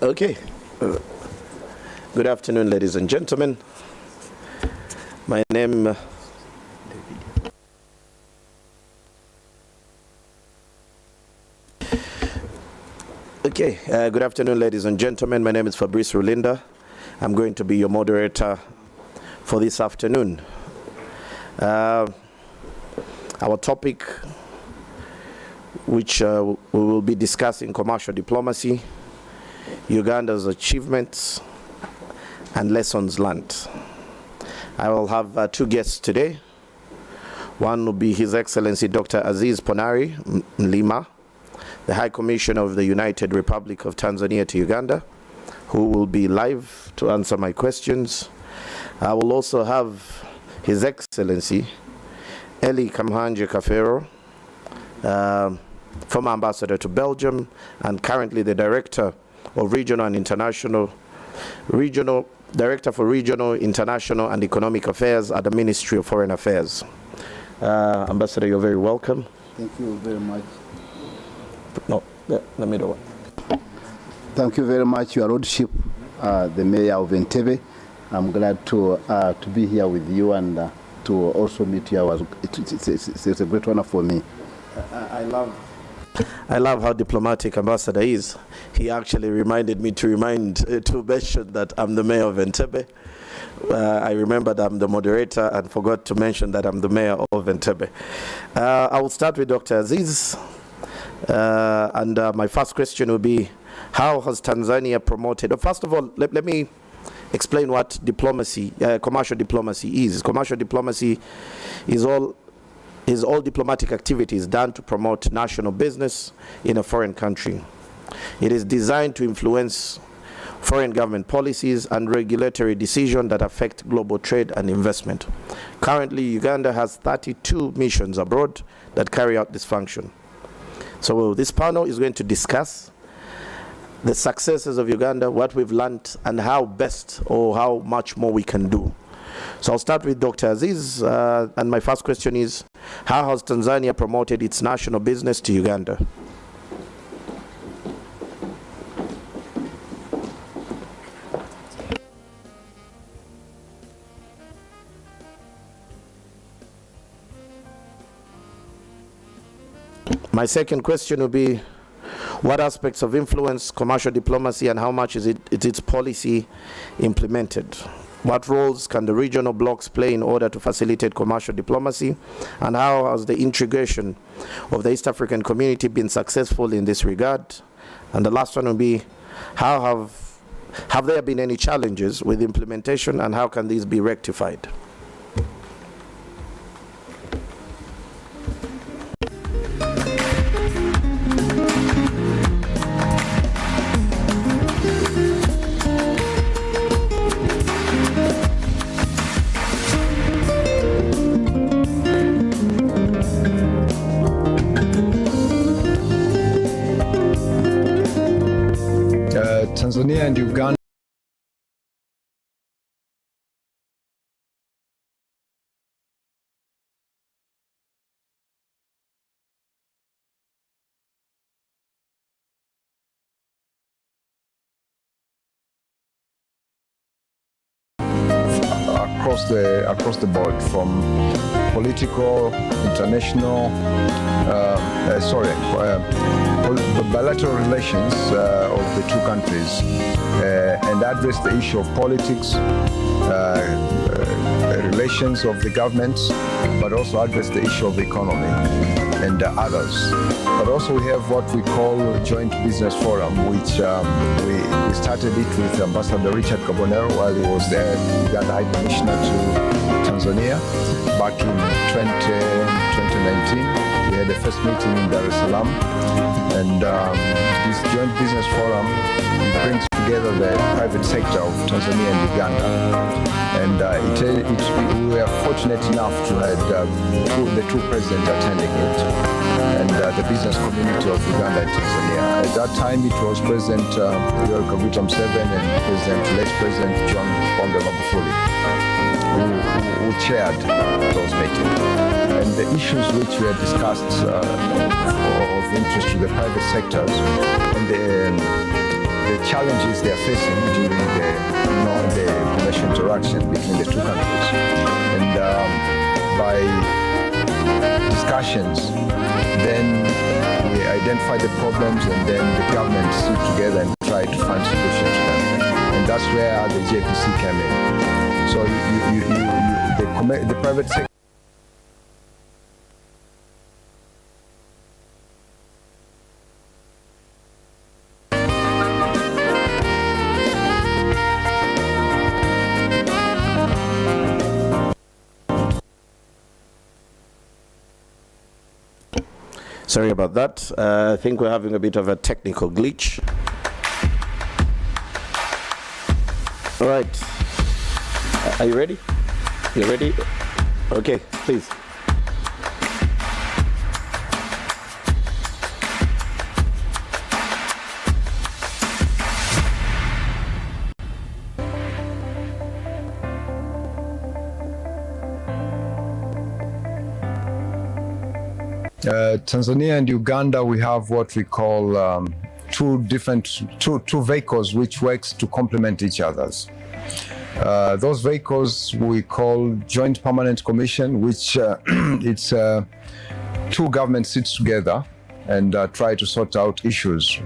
Okay. Good afternoon, ladies and gentlemen. My name good afternoon, ladies and gentlemen. My name is Fabrice Rulinda. I'm going to be your moderator for this afternoon. Our topic, which we will be discussing, commercial diplomacy, Uganda's achievements and lessons learned. I will have two guests today. One will be His Excellency Dr. Aziz Ponari Mlima, the High Commissioner of the United Republic of Tanzania to Uganda, who will be live to answer my questions. I will also have His Excellency Eli Kamhanje Kafero, former ambassador to Belgium and currently the Director of Regional and International Director for Regional, International and Economic Affairs at the Ministry of Foreign Affairs. Ambassador, you're very welcome. Thank you very much. No, the middle one. Thank you very much, Your Lordship, the Mayor of Entebbe. I'm glad to be here with you and to also meet you. It's a great honor for me. I love how diplomatic Ambassador is. He actually reminded me to mention that I'm the Mayor of Entebbe. I remembered I'm the moderator and forgot to mention that I'm the Mayor of Entebbe. I will start with Dr. Aziz. And my first question will be, how has Tanzania promoted? First of all, let me explain what diplomacy, commercial diplomacy is. Commercial diplomacy is all diplomatic activities done to promote national business in a foreign country. It is designed to influence foreign government policies and regulatory decisions that affect global trade and investment. Currently, Uganda has 32 missions abroad that carry out this function. So this panel is going to discuss the successes of Uganda, what we've learned, and how best or how much more we can do. So I'll start with Dr. Aziz, and my first question is, how has Tanzania promoted its national business to Uganda? My second question will be, what aspects of influence commercial diplomacy and how much is its policy implemented? What roles can the regional blocs play in order to facilitate commercial diplomacy? And how has the integration of the East African community been successful in this regard? And the last one will be, how have there been any challenges with implementation and how can these be rectified? Tanzania and Uganda across the board, from political, international, bilateral relations of the two countries, and address the issue of politics, relations of the governments, but also address the issue of the economy and others. But also we have what we call Joint Business Forum, which we started it with Ambassador Richard Kabonero while he was the Uganda High Commissioner to Tanzania back in 2019. We had the first meeting in Dar es Salaam, and this Joint Business Forum brings together the private sector of Tanzania and Uganda. And we are fortunate enough to have the two presidents attending it, and the business community of Uganda and Tanzania. At that time, it was President Yoweri Kaguta Museveni and late President John Pombe Magufuli who chaired those meetings. And the issues which were discussed of interest to the private sectors and the challenges they are facing during the commercial interaction between the two countries. And by discussions, then we identify the problems, and then the government sit together and try to find solutions to them. And that's where the JPC came in. So the private sector. Sorry about that. I think we're having a bit of a technical glitch. All right. Are you ready? You ready? Okay, please. Tanzania and Uganda, we have what we call two vehicles which works to complement each other's. Those vehicles we call Joint Permanent Commission, which it's two governments sit together and try to sort out issues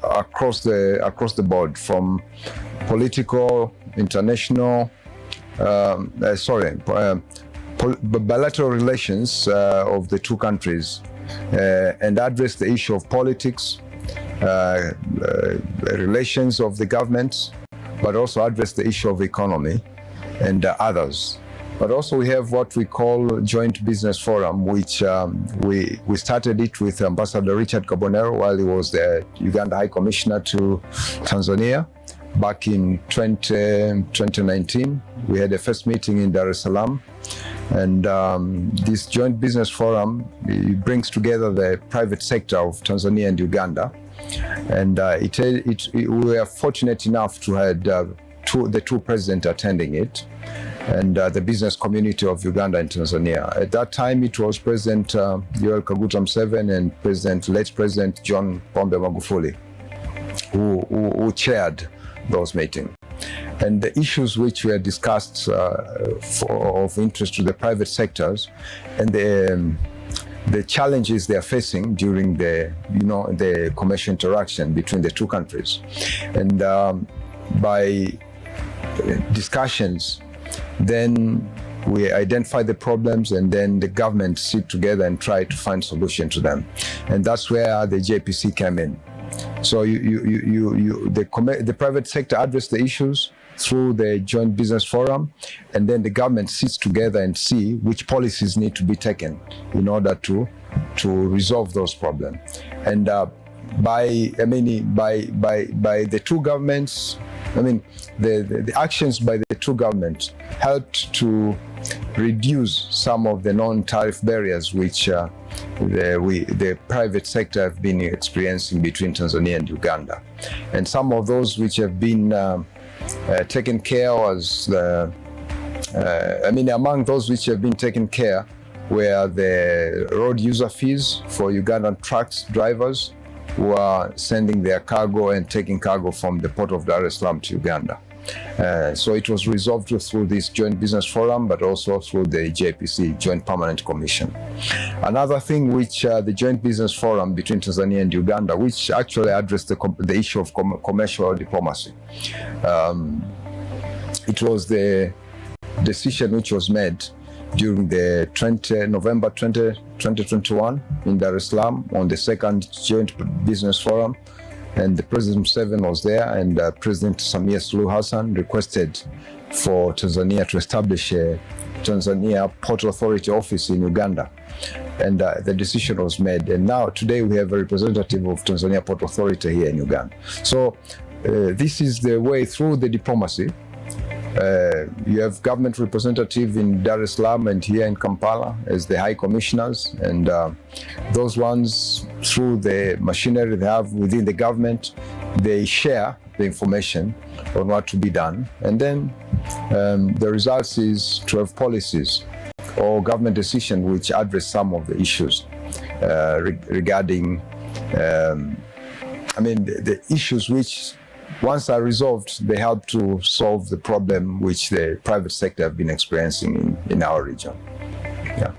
across the board, from political, international, bilateral relations of the two countries, and address the issue of politics, relations of the governments, but also address the issue of economy and others. But also we have what we call Joint Business Forum, which we started it with Ambassador Richard Kabonero while he was the Uganda High Commissioner to Tanzania back in 2019. We had the first meeting in Dar es Salaam. And this Joint Business Forum, it brings together the private sector of Tanzania and Uganda. And we are fortunate enough to have the two presidents attending it, and the business community of Uganda and Tanzania. At that time, it was President Yoweri Kaguta Museveni and late President John Pombe Magufuli who chaired those meetings. And the issues which were discussed of interest to the private sectors, and the challenges they are facing during the commercial interaction between the two countries. And by discussions, then we identify the problems, and then the government sit together and try to find solutions to them. And that's where the JPC came in. So the private sector address the issues through the Joint Business Forum, and then the government sits together and see which policies need to be taken in order to resolve those problems. And by the two governments, the actions by the two governments helped to reduce some of the non-tariff barriers which the private sector have been experiencing between Tanzania and Uganda. And some of those which have been taken care was among those which have been taken care were the road user fees for Ugandan trucks drivers who are sending their cargo and taking cargo from the port of Dar es Salaam to Uganda. So it was resolved through this joint business forum, but also through the JPC, Joint Permanent Commission. Another thing which the joint business forum between Tanzania and Uganda, which actually addressed the issue of commercial diplomacy. It was the decision which was made during the November 2021 in Dar es Salaam on the second joint business forum, and the President Museveni was there, and President Samia Suluhu Hassan requested for Tanzania to establish a Tanzania Port Authority office in Uganda, and the decision was made. And now today we have a representative of Tanzania Port Authority here in Uganda. So this is the way through the diplomacy. You have government representative in Dar es Salaam and here in Kampala as the high commissioners, and those ones, through the machinery they have within the government, they share the information on what to be done, and then the results is to have policies or government decision which address some of the issues regarding the issues which, once are resolved, they help to solve the problem which the private sector have been experiencing in our region. Yeah.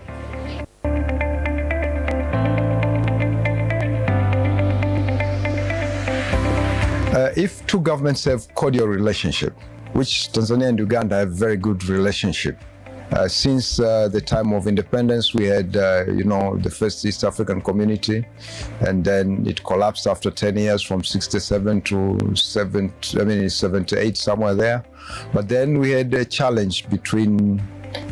If two governments have cordial relationship, which Tanzania and Uganda have very good relationship, since the time of independence, we had, the first East African community, and then it collapsed after 10 years from 67 to 78, somewhere there. But then we had a challenge between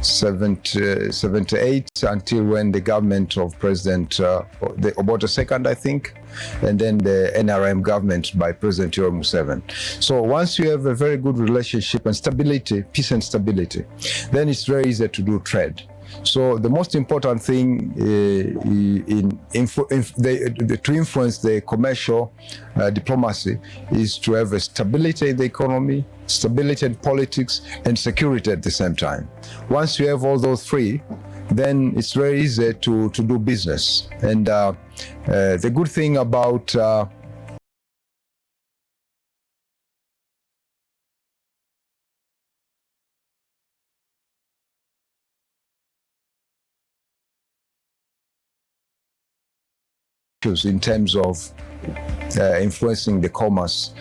78 until when the government of President Obote II, I think, and then the NRM government by President Museveni. So once you have a very good relationship and stability, peace and stability, then it's very easy to do trade. So the most important thing to influence the commercial diplomacy is to have a stability in the economy, stability in politics, and security at the same time. Once you have all those three, then it's very easy to do business. And the good thing about in terms of influencing the commerce.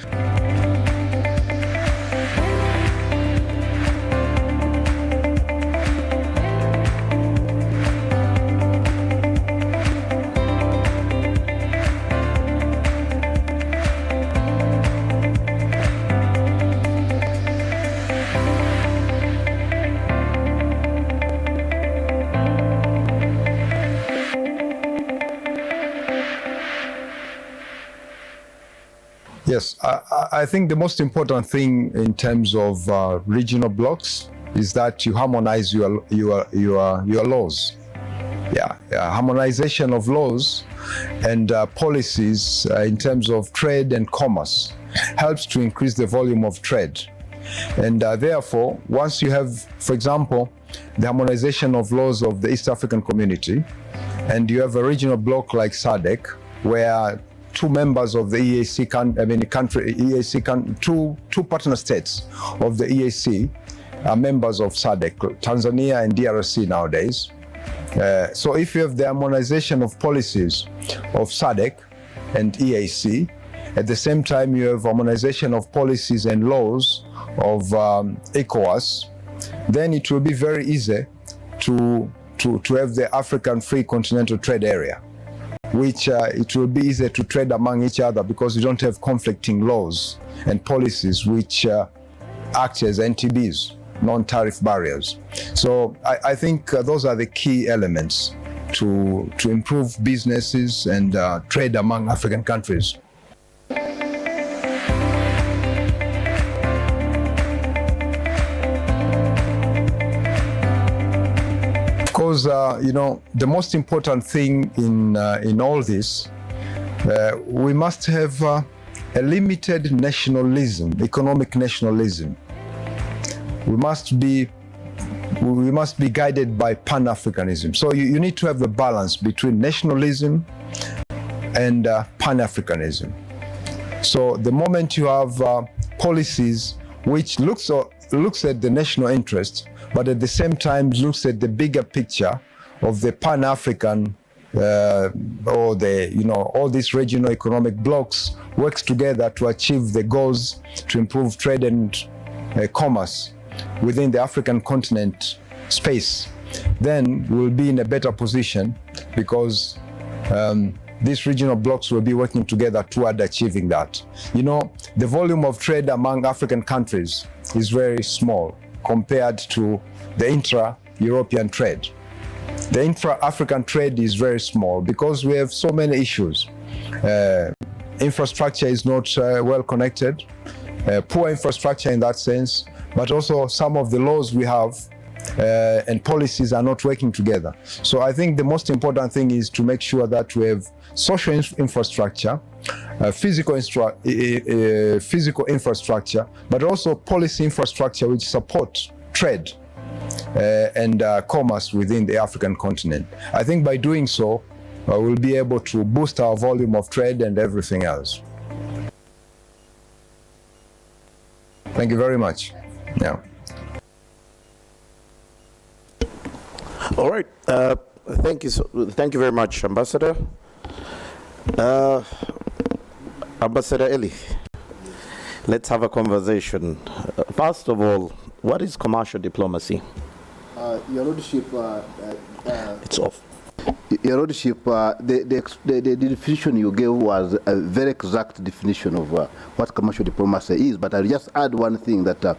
Yes, I think the most important thing in terms of regional blocks is that you harmonize your laws. Yeah, harmonization of laws and policies in terms of trade and commerce helps to increase the volume of trade. And therefore, once you have, for example, the harmonization of laws of the East African community, and you have a regional bloc like SADC, where two members of the EAC, two partner states of the EAC are members of SADC, Tanzania and DRC nowadays. So if you have the harmonization of policies of SADC and EAC, at the same time you have harmonization of policies and laws of ECOWAS, then it will be very easy to have the African Free Continental Trade Area, which it will be easier to trade among each other because you don't have conflicting laws and policies which act as NTBs, non-tariff barriers. So I think those are the key elements to improve businesses and trade among African countries. Because the most important thing in all this, we must have a limited nationalism, economic nationalism. We must be guided by Pan-Africanism. So you need to have a balance between nationalism and Pan-Africanism. So the moment you have policies which looks at the national interest, but at the same time looks at the bigger picture of the Pan-African or all these regional economic blocks works together to achieve the goals to improve trade and commerce within the African continent space, then we'll be in a better position because these regional blocks will be working together toward achieving that. The volume of trade among African countries is very small compared to the intra-European trade. The intra-African trade is very small because we have so many issues. Infrastructure is not well connected, poor infrastructure in that sense, but also some of the laws we have and policies are not working together. So I think the most important thing is to make sure that we have social infrastructure, physical infrastructure, but also policy infrastructure which support trade and commerce within the African continent. I think by doing so, we'll be able to boost our volume of trade and everything else. Thank you very much. Yeah. All right. Thank you very much, Ambassador. Ambassador Eli, let's have a conversation. First of all, what is commercial diplomacy? Your Lordship, It's off. Your Lordship, the definition you gave was a very exact definition of what commercial diplomacy is. But I'll just add one thing, that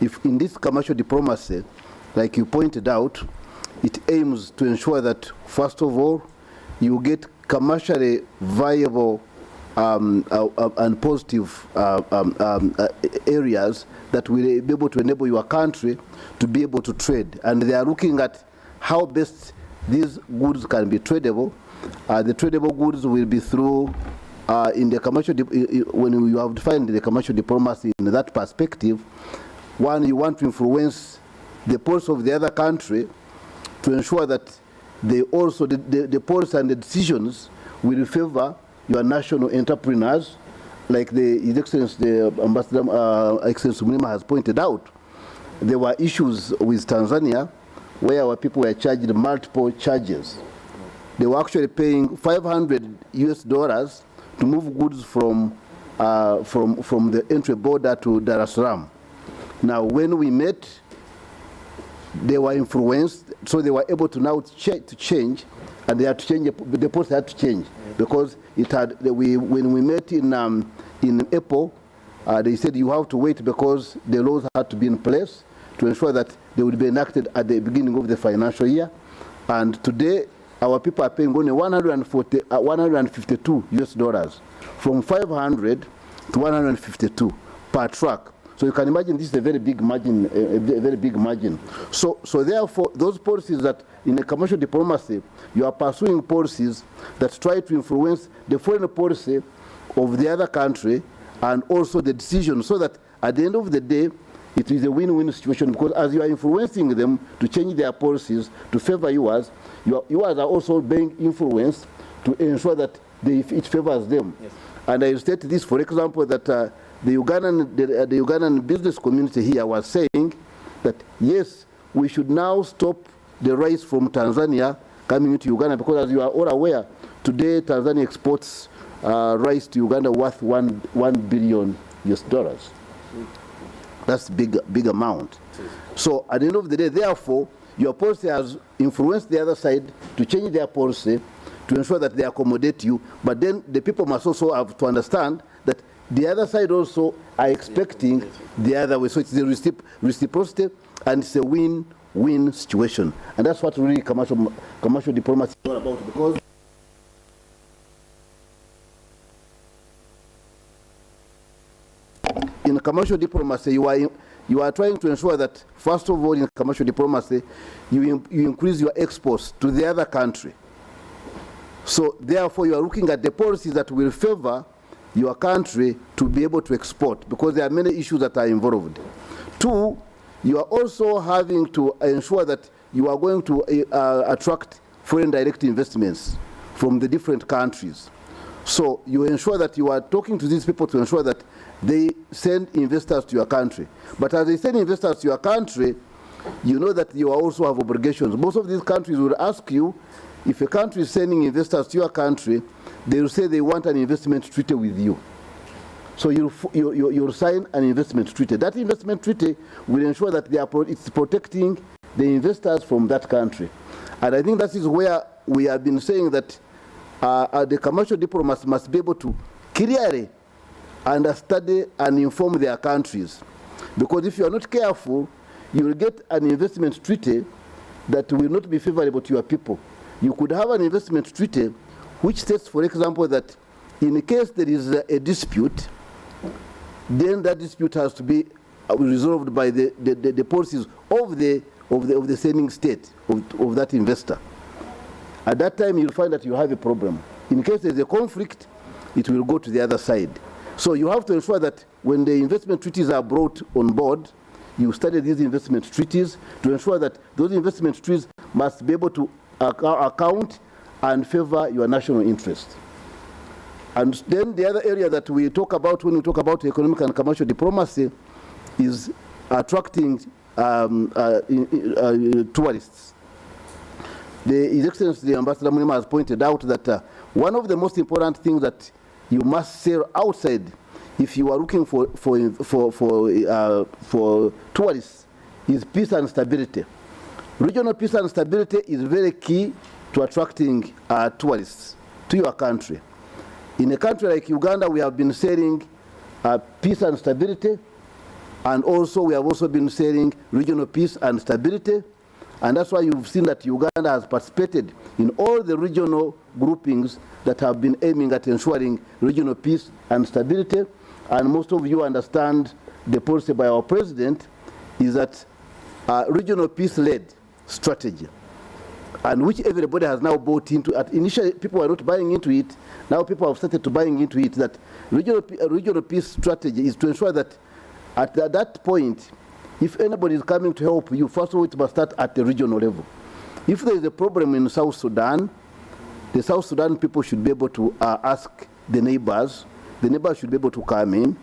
if in this commercial diplomacy, like you pointed out, it aims to ensure that, first of all, you get commercially viable and positive areas that will be able to enable your country to be able to trade. And they are looking at how best these goods can be tradable. The tradable goods will be through, in the commercial, when you have defined the commercial diplomacy in that perspective, one, you want to influence the policy of the other country to ensure that they also, the policy and the decisions will favor your national entrepreneurs, like His Excellency, the Ambassador Excellency Mulima has pointed out. There were issues with Tanzania where our people were charged multiple charges. They were actually paying $500 to move goods from the entry border to Dar es Salaam. Now, when we met, they were influenced, so they were able to now change, and they had to change. The policy had to change because it had. When we met in April, they said you have to wait because the laws had to be in place to ensure that they would be enacted at the beginning of the financial year. And today, our people are paying only $152 from 500 to 152 per truck. So you can imagine this is a very big margin, a very big margin. So therefore, those policies that in a commercial diplomacy, you are pursuing policies that try to influence the foreign policy of the other country and also the decision, so that at the end of the day, it is a win-win situation, because as you are influencing them to change their policies to favor yours, yours are also being influenced to ensure that it favors them. Yes. And I state this, for example, that the Ugandan business community here was saying that, yes, we should now stop the rice from Tanzania coming into Uganda, because as you are all aware, today Tanzania exports rice to Uganda worth $1 billion. That's big amount. So at the end of the day, therefore, your policy has influenced the other side to change their policy to ensure that they accommodate you. But then the people must also have to understand that the other side also are expecting the other way. So it's the reciprocity, and it's a win-win situation. And that's what really commercial diplomacy is all about, because in commercial diplomacy, you are trying to ensure that, first of all, in commercial diplomacy, you increase your exports to the other country. So therefore, you are looking at the policies that will favor your country to be able to export, because there are many issues that are involved. Two, you are also having to ensure that you are going to attract foreign direct investments from the different countries. So you ensure that you are talking to these people to ensure that they send investors to your country. But as they send investors to your country, you know that you also have obligations. Most of these countries will ask you, if a country is sending investors to your country, they will say they want an investment treaty with you. So you'll sign an investment treaty. That investment treaty will ensure that it's protecting the investors from that country. And I think that is where we have been saying that the commercial diplomats must be able to clearly understudy and inform their countries. Because if you are not careful, you will get an investment treaty that will not be favorable to your people. You could have an investment treaty which states, for example, that in case there is a dispute, then that dispute has to be resolved by the policies of the sending state, of that investor. At that time, you'll find that you have a problem. In case there's a conflict, it will go to the other side. So you have to ensure that when the investment treaties are brought on board, you study these investment treaties to ensure that those investment treaties must be able to account and favor your national interest. And then the other area that we talk about when we talk about economic and commercial diplomacy is attracting tourists. His Excellency the Ambassador Mulima has pointed out that one of the most important things that you must sell outside if you are looking for tourists is peace and stability. Regional peace and stability is very key to attracting tourists to your country. In a country like Uganda, we have been selling peace and stability, and also we have also been selling regional peace and stability, and that's why you've seen that Uganda has participated in all the regional groupings that have been aiming at ensuring regional peace and stability. And most of you understand the policy by our president is that regional peace-led strategy, and which everybody has now bought into. Initially, people were not buying into it. Now people have started to buying into it, that regional peace strategy is to ensure that at that point, if anybody is coming to help you, first of all, it must start at the regional level. If there is a problem in South Sudan, the South Sudan people should be able to ask the neighbors. The neighbors should be able to come in.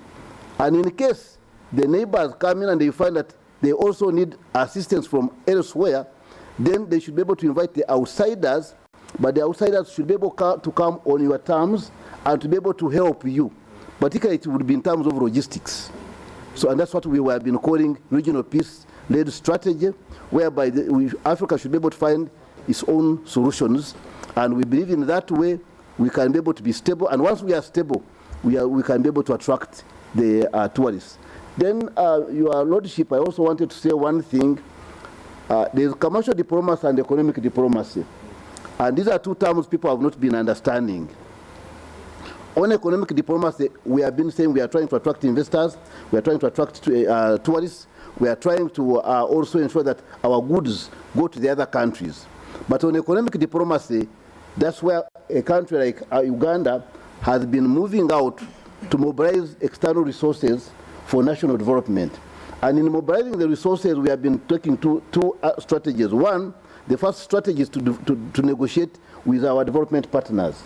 And in case the neighbors come in and they find that they also need assistance from elsewhere, then they should be able to invite the outsiders, but the outsiders should be able to come on your terms and to be able to help you. Particularly it would be in terms of logistics. So, and that's what we have been calling regional peace-led strategy, whereby Africa should be able to find its own solutions. And we believe in that way we can be able to be stable. And once we are stable, we can be able to attract the tourists. Then, Your Lordship, I also wanted to say one thing. There's commercial diplomacy and economic diplomacy. And these are two terms people have not been understanding. On economic diplomacy, we have been saying we are trying to attract investors, we are trying to attract tourists, we are trying to also ensure that our goods go to the other countries. But on economic diplomacy, that's where a country like Uganda has been moving out to mobilize external resources for national development. And in mobilizing the resources, we have been taking two strategies. One, the first strategy is to negotiate with our development partners.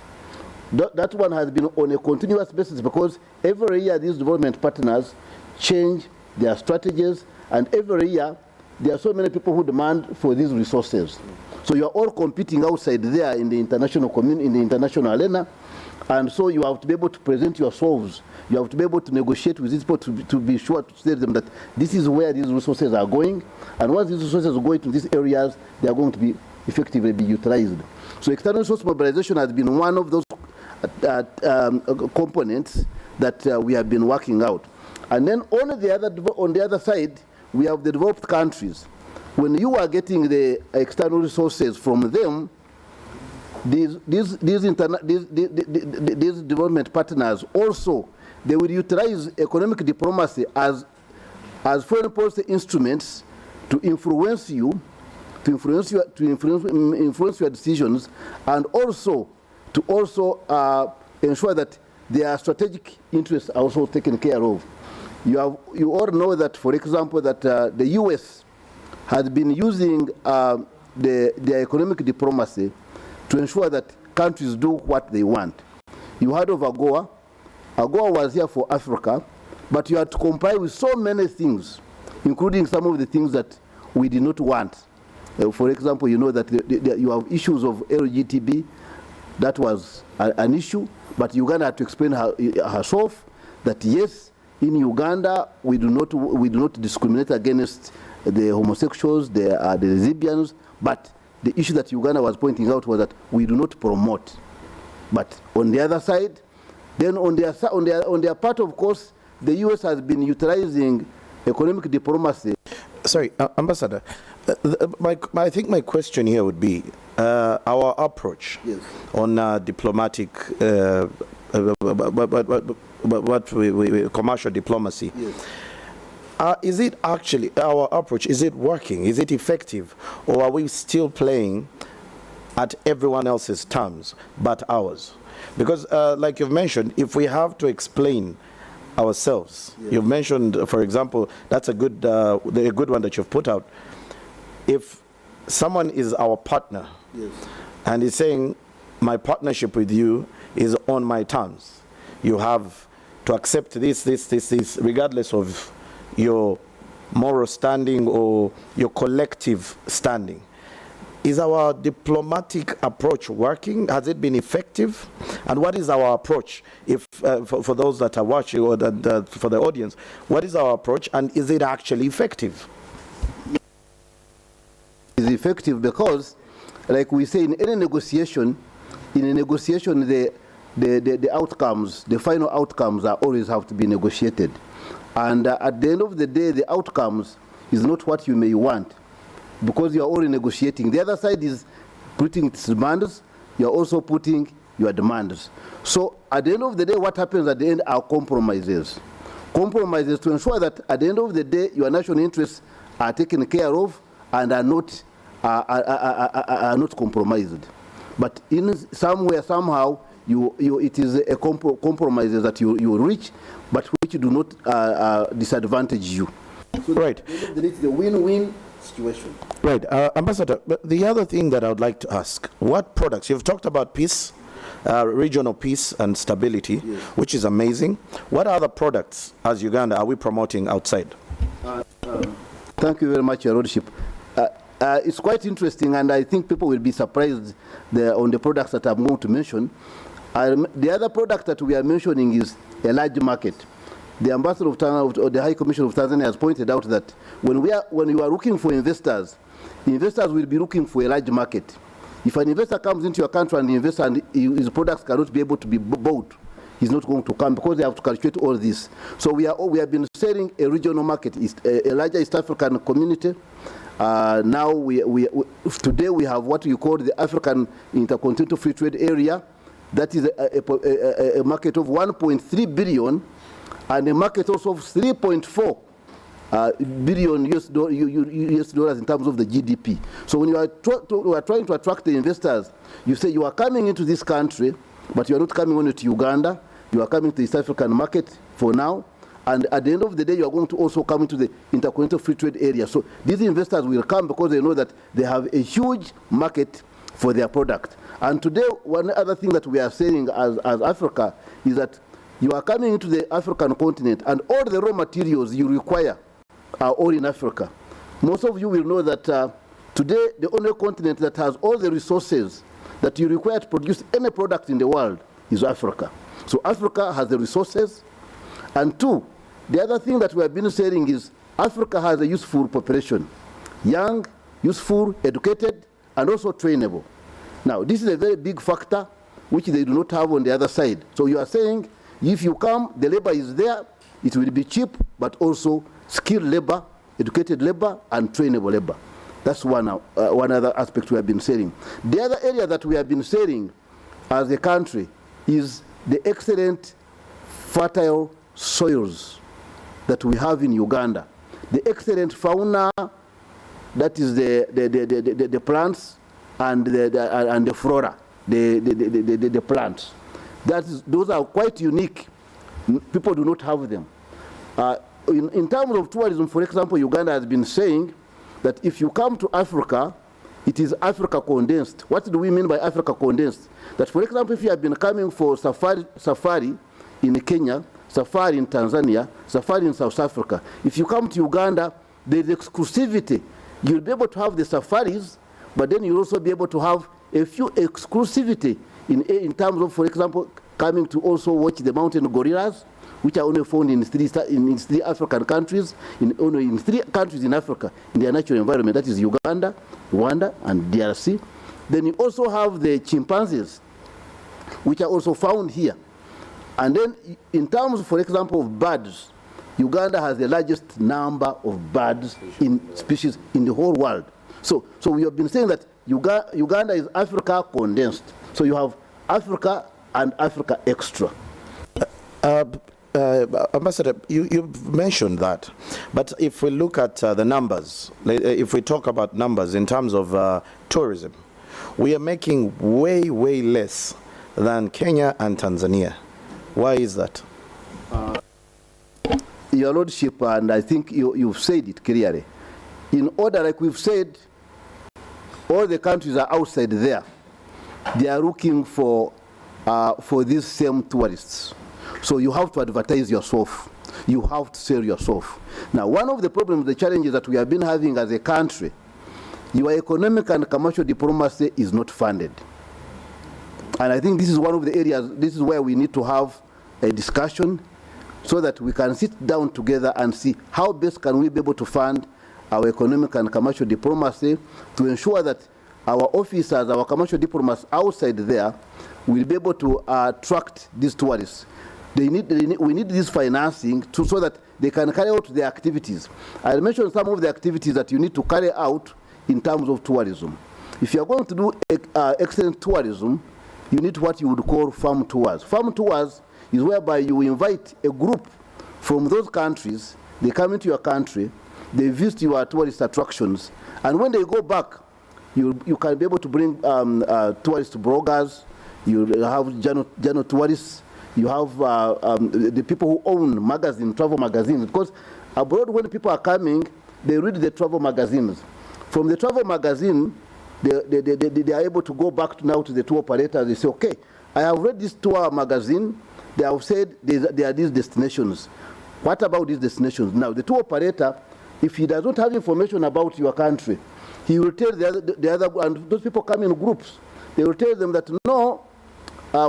That one has been on a continuous basis, because every year these development partners change their strategies, and every year there are so many people who demand for these resources. So you are all competing outside there in the international community, in the international arena, and so you have to be able to present yourselves. You have to be able to negotiate with these people to be sure to tell them that this is where these resources are going, and once these resources go into these areas, they are going to be effectively be utilized. So external resource mobilization has been one of those components that we have been working out. And then on the other side, we have the developed countries. When you are getting the external resources from them, these development partners also, they will utilize economic diplomacy as foreign policy instruments to influence you, to influence your decisions, and also to ensure that their strategic interests are also taken care of. You all know that, for example, that the U.S. has been using their economic diplomacy to ensure that countries do what they want. You heard of AGOA. AGOA was here for Africa, but you have to comply with so many things, including some of the things that we did not want. For example, you know that you have issues of LGTB. That was an issue, but Uganda had to explain herself that yes, in Uganda we do not discriminate against the homosexuals, the lesbians, but the issue that Uganda was pointing out was that we do not promote. But on the other side, then on their part, of course, the US has been utilizing economic diplomacy. Sorry, Ambassador, I think my question here would be our approach on diplomatic, commercial diplomacy. Yes. Is it actually, our approach, is it working? Is it effective? Or are we still playing at everyone else's terms but ours? Because like you've mentioned, if we have to explain ourselves, you've mentioned, for example, that's a good one that you've put out. If someone is our partner and is saying, my partnership with you is on my terms, you have to accept this, regardless of your moral standing or your collective standing. Is our diplomatic approach working? Has it been effective? And what is our approach? If for those that are watching, or for the audience, what is our approach, and is it actually effective? It's effective because, like we say, in any negotiation, the outcomes, the final outcomes, are always have to be negotiated. And at the end of the day, the outcomes is not what you may want, because you are already negotiating. The other side is putting its demands, you are also putting your demands. So at the end of the day, what happens at the end are compromises. Compromises to ensure that at the end of the day, your national interests are taken care of and are not compromised. But in somewhere, somehow, it is a compromises that you reach, but which do not disadvantage you. So right. It's the win-win situation. Right. Ambassador, but the other thing that I would like to ask, what products, you've talked about peace, regional peace and stability, which is amazing. What other products, as Uganda, are we promoting outside? Thank you very much, Your Lordship. It's quite interesting, and I think people will be surprised on the products that I'm going to mention. The other product that we are mentioning is a large market. The Ambassador of the High Commission of Tanzania has pointed out that when you are looking for investors will be looking for a large market. If an investor comes into your country and invests and his products cannot be able to be bought, he's not going to come, because they have to calculate all this. So we have been selling a regional market, a larger East African community. Now today we have what you call the African Intercontinental Free Trade Area. That is a market of 1.3 billion and a market also of 3.4 billion US dollars in terms of the GDP. So when you are trying to attract the investors, you say you are coming into this country, but you are not coming only to Uganda, you are coming to the East African market for now, and at the end of the day, you are going to also come into the Intercontinental Free Trade Area. So these investors will come because they know that they have a huge market for their product. And today, one other thing that we are saying as Africa is that you are coming into the African continent, and all the raw materials you require are all in Africa. Most of you will know that today, the only continent that has all the resources that you require to produce any product in the world is Africa. So Africa has the resources. And two, the other thing that we have been saying is Africa has a useful population. Young, useful, educated, and also trainable. Now, this is a very big factor which they do not have on the other side. So you are saying, if you come, the labor is there, it will be cheap, but also skilled labor, educated labor, and trainable labor. That's one other aspect we have been saying. The other area that we have been saying as a country is the excellent fertile soils that we have in Uganda. The excellent fauna, that is the plants and the flora, the plants. Those are quite unique. People do not have them. In terms of tourism, for example, Uganda has been saying that if you come to Africa, it is Africa condensed. What do we mean by Africa condensed? That, for example, if you have been coming for safari in Kenya, safari in Tanzania, safari in South Africa. If you come to Uganda, there's exclusivity. You'll be able to have the safaris, but then you'll also be able to have a few exclusivity in terms of, for example, coming to also watch the mountain gorillas, which are only found in three African countries, only in 3 countries in Africa, in their natural environment. That is Uganda, Rwanda, and DRC. Then you also have the chimpanzees, which are also found here. And then in terms, for example, of birds, Uganda has the largest number of birds in species in the whole world. So we have been saying that Uganda is Africa condensed. So you have Africa and Africa extra. Ambassador, you mentioned that, but if we look at the numbers, if we talk about numbers in terms of tourism, we are making way less than Kenya and Tanzania. Why is that? Your Lordship, and I think you've said it clearly. In order, like we've said, all the countries are outside there. They are looking for these same tourists. So you have to advertise yourself. You have to sell yourself. Now, one of the problems, the challenges that we have been having as a country, your economic and commercial diplomacy is not funded. And I think this is one of the areas, this is where we need to have a discussion so that we can sit down together and see how best can we be able to fund our economic and commercial diplomacy to ensure that our officers, our commercial diplomats outside there will be able to attract these tourists. We need this financing so that they can carry out their activities. I mentioned some of the activities that you need to carry out in terms of tourism. If you are going to do excellent tourism, you need what you would call farm tours. Farm tours is whereby you invite a group from those countries, they come into your country, they visit your tourist attractions, and when they go back, you can be able to bring tourist bloggers, you have journal tourists, you have the people who own magazines, travel magazines, because abroad when people are coming, they read the travel magazines. From the travel magazine, they are able to go back now to the tour operators. They say, okay, I have read this tour magazine. They have said there are these destinations. What about these destinations? Now, the tour operator, if he does not have information about your country, he will tell the other, and those people come in groups. They will tell them that, no,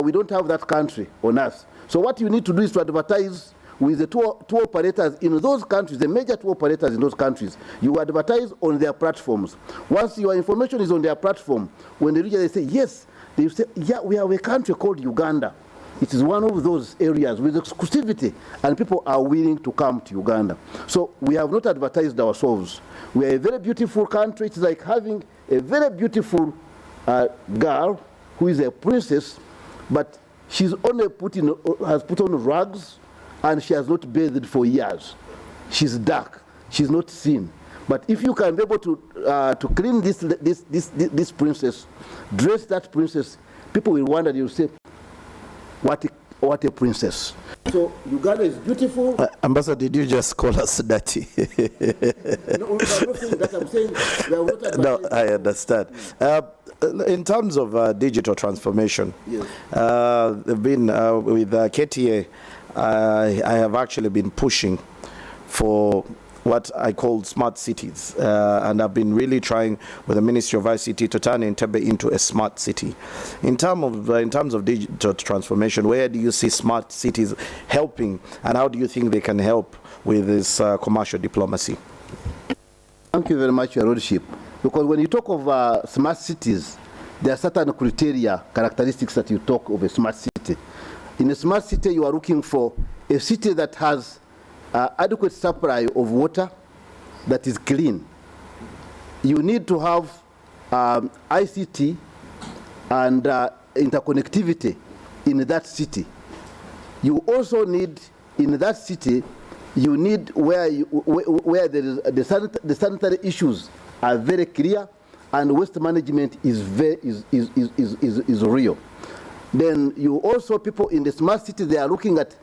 we don't have that country on us. So what you need to do is to advertise with the tour operators in those countries, the major tour operators in those countries. You advertise on their platforms. Once your information is on their platform, when they reach, they say, yes, they say, yeah, we have a country called Uganda. It is one of those areas with exclusivity, and people are willing to come to Uganda. So we have not advertised ourselves. We are a very beautiful country. It's like having a very beautiful girl who is a princess, but she's only has put on rugs, and she has not bathed for years. She's dark. She's not seen. But if you can be able to clean this princess, dress that princess, people will wonder. They will say, "What a princess!" So Uganda is beautiful. Ambassador, did you just call us dirty? No, I'm not saying that. I'm saying we are not. No, I understand. In terms of digital transformation, yes. They've been with KTA. I have actually been pushing for what I call smart cities, and I've been really trying with the Ministry of ICT to turn Entebbe into a smart city. In terms of digital transformation, where do you see smart cities helping, and how do you think they can help with this commercial diplomacy? Thank you very much, Your Lordship. Because when you talk of smart cities, there are certain criteria, characteristics that you talk of a smart city. In a smart city, you are looking for a city that has adequate supply of water that is clean. You need to have ICT and interconnectivity in that city. You also need, in that city, you need where there is the sanitary issues are very clear, and waste management is real. Then you also, people in the smart city, they are looking at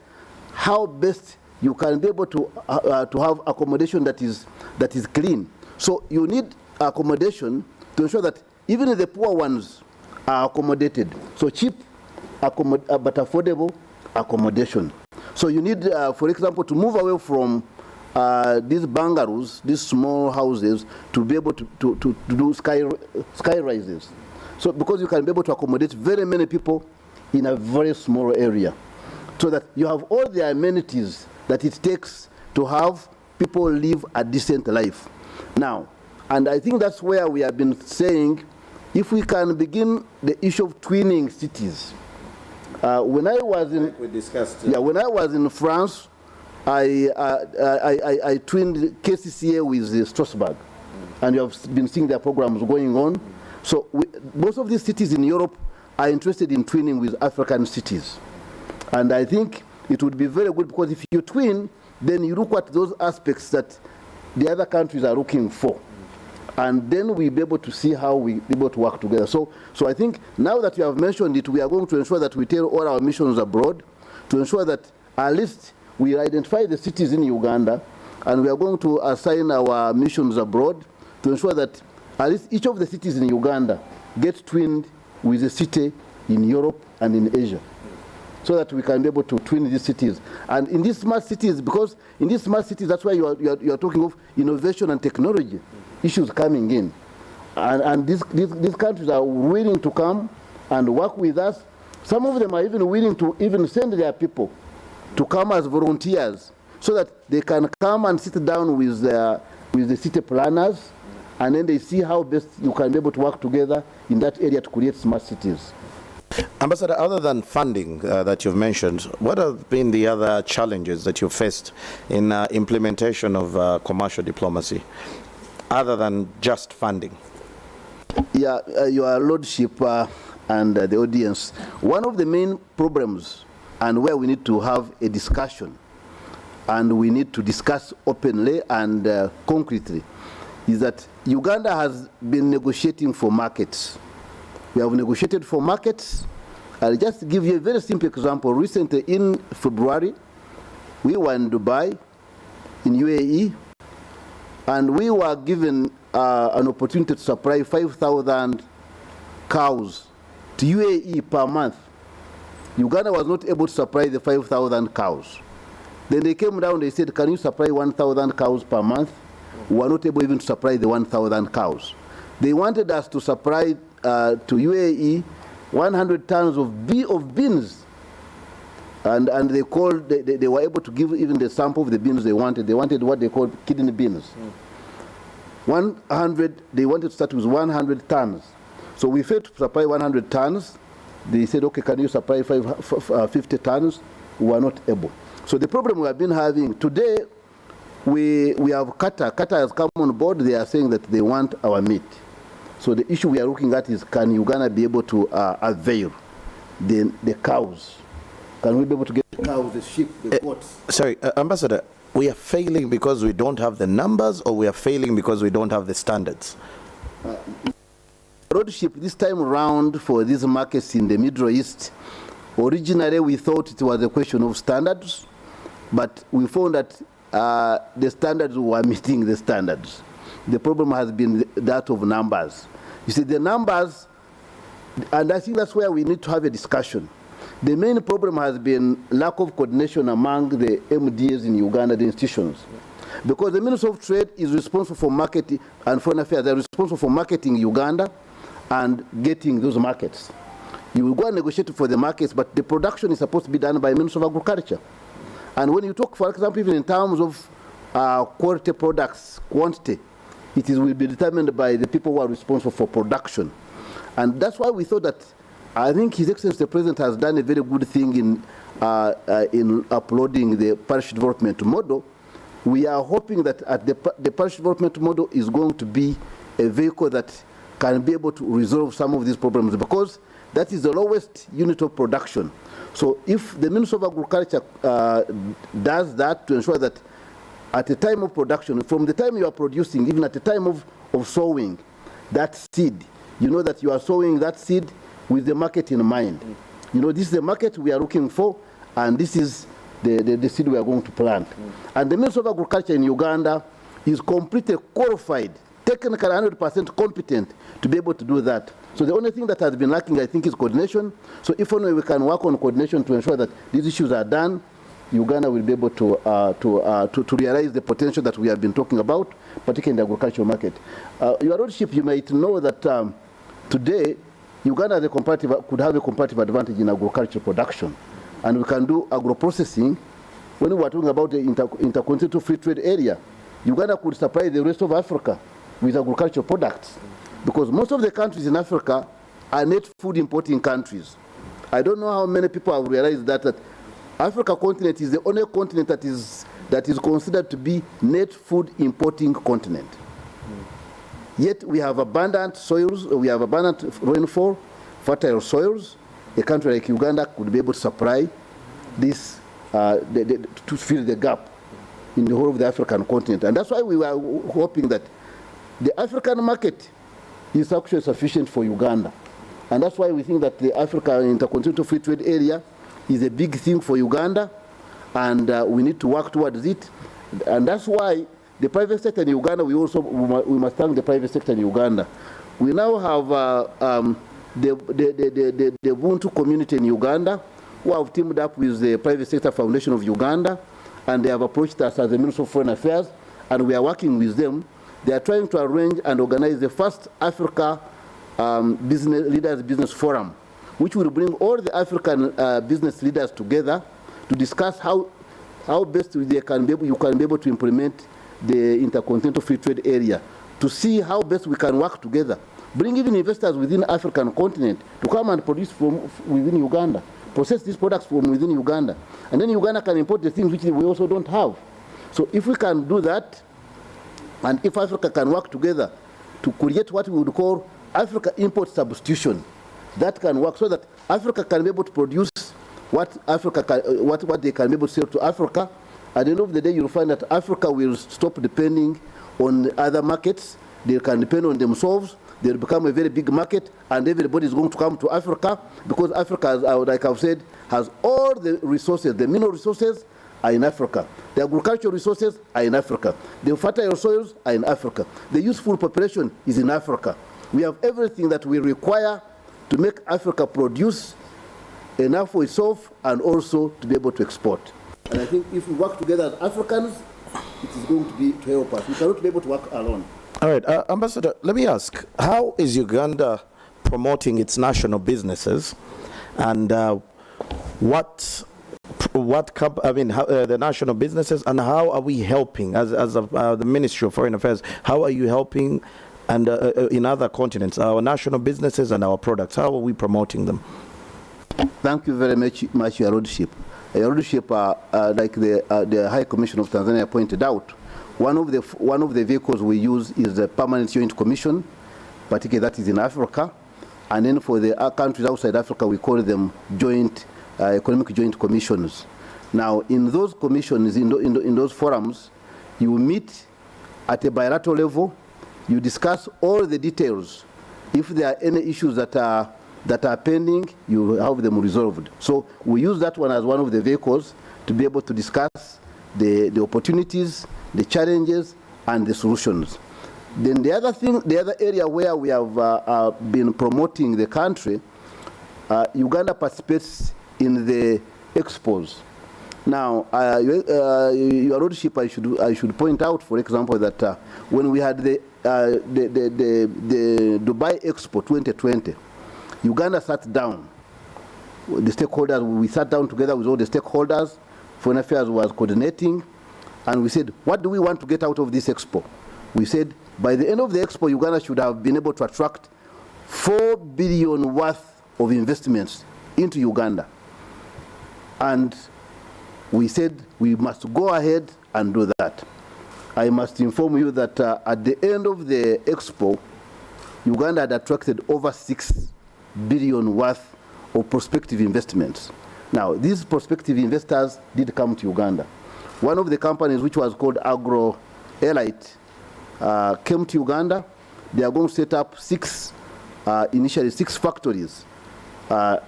how best you can be able to have accommodation that is clean. So you need accommodation to ensure that even the poor ones are accommodated. So cheap but affordable accommodation. So So you need, for example, to move away from these bungalows, these small houses, to be able to do sky rises. So because you can be able to accommodate very many people in a very small area, so that you have all the amenities that it takes to have people live a decent life. Now, and I think that's where we have been saying, if we can begin the issue of twinning cities. When I was in, like we discussed, when I was in France, I twinned KCCA with Strasbourg, and you have been seeing their programs going on. So most of these cities in Europe are interested in twinning with African cities. And I think it would be very good, because if you twin, then you look at those aspects that the other countries are looking for. And then we'll be able to see how we be able to work together. So I think now that you have mentioned it, we are going to ensure that we tell all our missions abroad to ensure that at least we identify the cities in Uganda, and we are going to assign our missions abroad to ensure that at least each of the cities in Uganda gets twinned with a city in Europe and in Asia, so that we can be able to twin these cities. And in these smart cities, because in these smart cities, that's why you are talking of innovation and technology issues coming in. And these countries are willing to come and work with us. Some of them are even willing to even send their people to come as volunteers, so that they can come and sit down with the city planners, and then they see how best you can be able to work together in that area to create smart cities. Ambassador, other than funding that you've mentioned, what have been the other challenges that you've faced in implementation of commercial diplomacy, other than just funding? Yeah, Your Lordship and the audience, one of the main problems, and where we need to have a discussion, and we need to discuss openly and concretely, is that Uganda has been negotiating for markets. We have negotiated for markets. I'll just give you a very simple example. Recently, in February, we were in Dubai, in UAE, and we were given an opportunity to supply 5,000 cows to UAE per month. Uganda was not able to supply the 5,000 cows. Then they came down, they said, can you supply 1,000 cows per month? We were not able even to supply the 1,000 cows. They wanted us to supply to UAE 100 tons of beans. And they were able to give even the sample of the beans they wanted. They wanted what they called kidney beans. 100, they wanted to start with 100 tons. So we failed to supply 100 tons. They said, okay, can you supply 50 tons? We were not able. So the problem we have been having today, we have Qatar. Qatar has come on board. They are saying that they want our meat. So the issue we are looking at is, can Uganda be able to avail the cows? Can we be able to get the cows, the sheep, the goats? Sorry, Ambassador, we are failing because we don't have the numbers, or we are failing because we don't have the standards? Lordship, this time around for these markets in the Middle East, originally we thought it was a question of standards, but we found that the standards were meeting the standards. The problem has been that of numbers. You see, the numbers, and I think that's where we need to have a discussion. The main problem has been lack of coordination among the MDAs in Uganda, the institutions. Because the Minister of Trade is responsible for marketing and Foreign Affairs. They're responsible for marketing Uganda and getting those markets. You will go and negotiate for the markets, but the production is supposed to be done by the Minister of Agriculture. And when you talk, for example, even in terms of quality products, quantity, it will be determined by the people who are responsible for production. And that's why we thought that, I think His Excellency the President has done a very good thing in uploading the parish development model. We are hoping that the parish development model is going to be a vehicle that can be able to resolve some of these problems, because that is the lowest unit of production. So if the Minister of Agriculture does that to ensure that at the time of production, from the time you are producing, even at the time of sowing that seed, you know that you are sowing that seed with the market in mind. You know, this is the market we are looking for, and this is the seed we are going to plant. And the Minister of Agriculture in Uganda is completely qualified, technically 100% competent to be able to do that. So the only thing that has been lacking, I think, is coordination. So if only we can work on coordination to ensure that these issues are done Uganda will be able to realize the potential that we have been talking about, particularly in the agricultural market. Your Lordship, you might know that today, Uganda has could have a comparative advantage in agricultural production, and we can do agro-processing. When we are talking about the intercontinental free trade area, Uganda could supply the rest of Africa with agricultural products, because most of the countries in Africa are net food importing countries. I don't know how many people have realized that Africa continent is the only continent that is considered to be net food importing continent. Yet we have abundant soils, we have abundant rainfall, fertile soils. A country like Uganda could be able to supply this, to fill the gap in the whole of the African continent. And that's why we were hoping that the African market is actually sufficient for Uganda. And that's why we think that the Africa Intercontinental Free Trade Area is a big thing for Uganda, and we need to work towards it. And that's why the private sector in Uganda, we must thank the private sector in Uganda. We now have the Ubuntu community in Uganda, who have teamed up with the Private Sector Foundation of Uganda, and they have approached us as the Ministry of Foreign Affairs, and we are working with them. They are trying to arrange and organize the first Africa Business Forum, which will bring all the African business leaders together to discuss how best you can be able to implement the Intercontinental Free Trade Area, to see how best we can work together. Bring even investors within the African continent to come and produce from within Uganda, process these products from within Uganda, and then Uganda can import the things which we also don't have. So if we can do that, and if Africa can work together to create what we would call Africa import substitution, that can work so that Africa can be able to produce what they can be able to sell to Africa. At the end of the day, you'll find that Africa will stop depending on other markets. They can depend on themselves. They'll become a very big market, and everybody is going to come to Africa, because Africa, like I've said, has all the resources. The mineral resources are in Africa. The agricultural resources are in Africa. The fertile soils are in Africa. The useful population is in Africa. We have everything that we require to make Africa produce enough for itself and also to be able to export. And I think if we work together as Africans, it is going to help us. We cannot be able to work alone. All right, Ambassador, let me ask, how is Uganda promoting its national businesses, and the national businesses, and how are we helping as the Ministry of Foreign Affairs? How are you helping, and in other continents, our national businesses and our products? How are we promoting them? Thank you very much, Your Lordship. Your Lordship, like the High Commission of Tanzania pointed out, one of the vehicles we use is the Permanent Joint Commission, particularly that is in Africa, and then for the countries outside Africa, we call them joint economic joint commissions. Now, in those commissions, in those forums, you meet at a bilateral level, you discuss all the details. If there are any issues that are pending, you have them resolved. So we use that one as one of the vehicles to be able to discuss the opportunities, the challenges, and the solutions. Then the other area where we have been promoting the country, Uganda participates in the expos. Now, Your Lordship, I should point out, for example, that when we had the Dubai Expo 2020, Uganda sat down. The stakeholders, we sat down together with all the stakeholders. Foreign Affairs was coordinating, and we said, what do we want to get out of this expo? We said, by the end of the expo, Uganda should have been able to attract 4 billion worth of investments into Uganda. And we said, we must go ahead and do that. I must inform you that at the end of the expo, Uganda had attracted over 6 billion worth of prospective investments. Now, these prospective investors did come to Uganda. One of the companies, which was called Agro Elite, came to Uganda. They are going to set up initially six factories in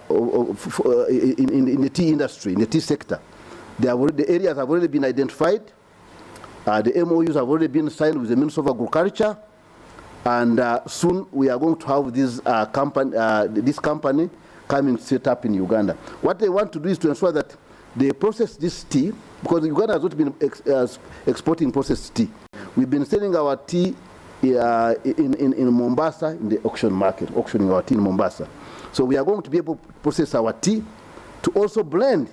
the tea industry, in the tea sector. The areas have already been identified. The MOUs have already been signed with the Ministry of Agriculture. And soon we are going to have this company coming to set up in Uganda. What they want to do is to ensure that they process this tea, because Uganda has not been exporting processed tea. We've been selling our tea in Mombasa, in the auction market, auctioning our tea in Mombasa. So we are going to be able to process our tea, to also blend,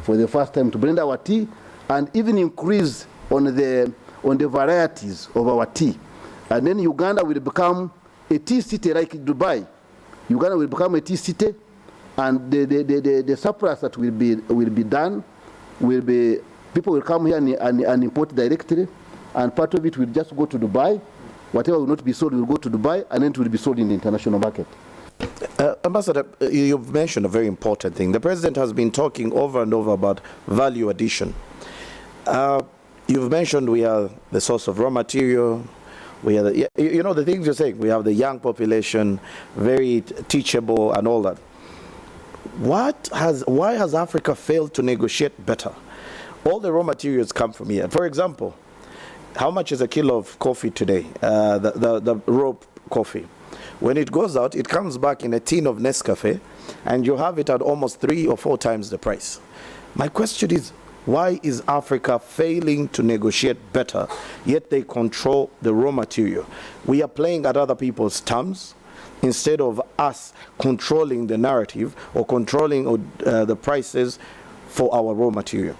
for the first time, to blend our tea, and even increase on the varieties of our tea. And then Uganda will become a tea city like Dubai. Uganda will become a tea city, and the surplus that will be done will be, people will come here and import directly, and part of it will just go to Dubai. Whatever will not be sold will go to Dubai, and then it will be sold in the international market. Ambassador, you've mentioned a very important thing. The president has been talking over and over about value addition. You've mentioned we are the source of raw material. We are the, you know, the things you're saying. We have the young population, very teachable and all that. Why has Africa failed to negotiate better? All the raw materials come from here. For example, how much is a kilo of coffee today? The raw coffee. When it goes out, it comes back in a tin of Nescafe, and you have it at almost 3 or 4 times the price. My question is, why is Africa failing to negotiate better, yet they control the raw material? We are playing at other people's terms instead of us controlling the narrative or controlling the prices for our raw material.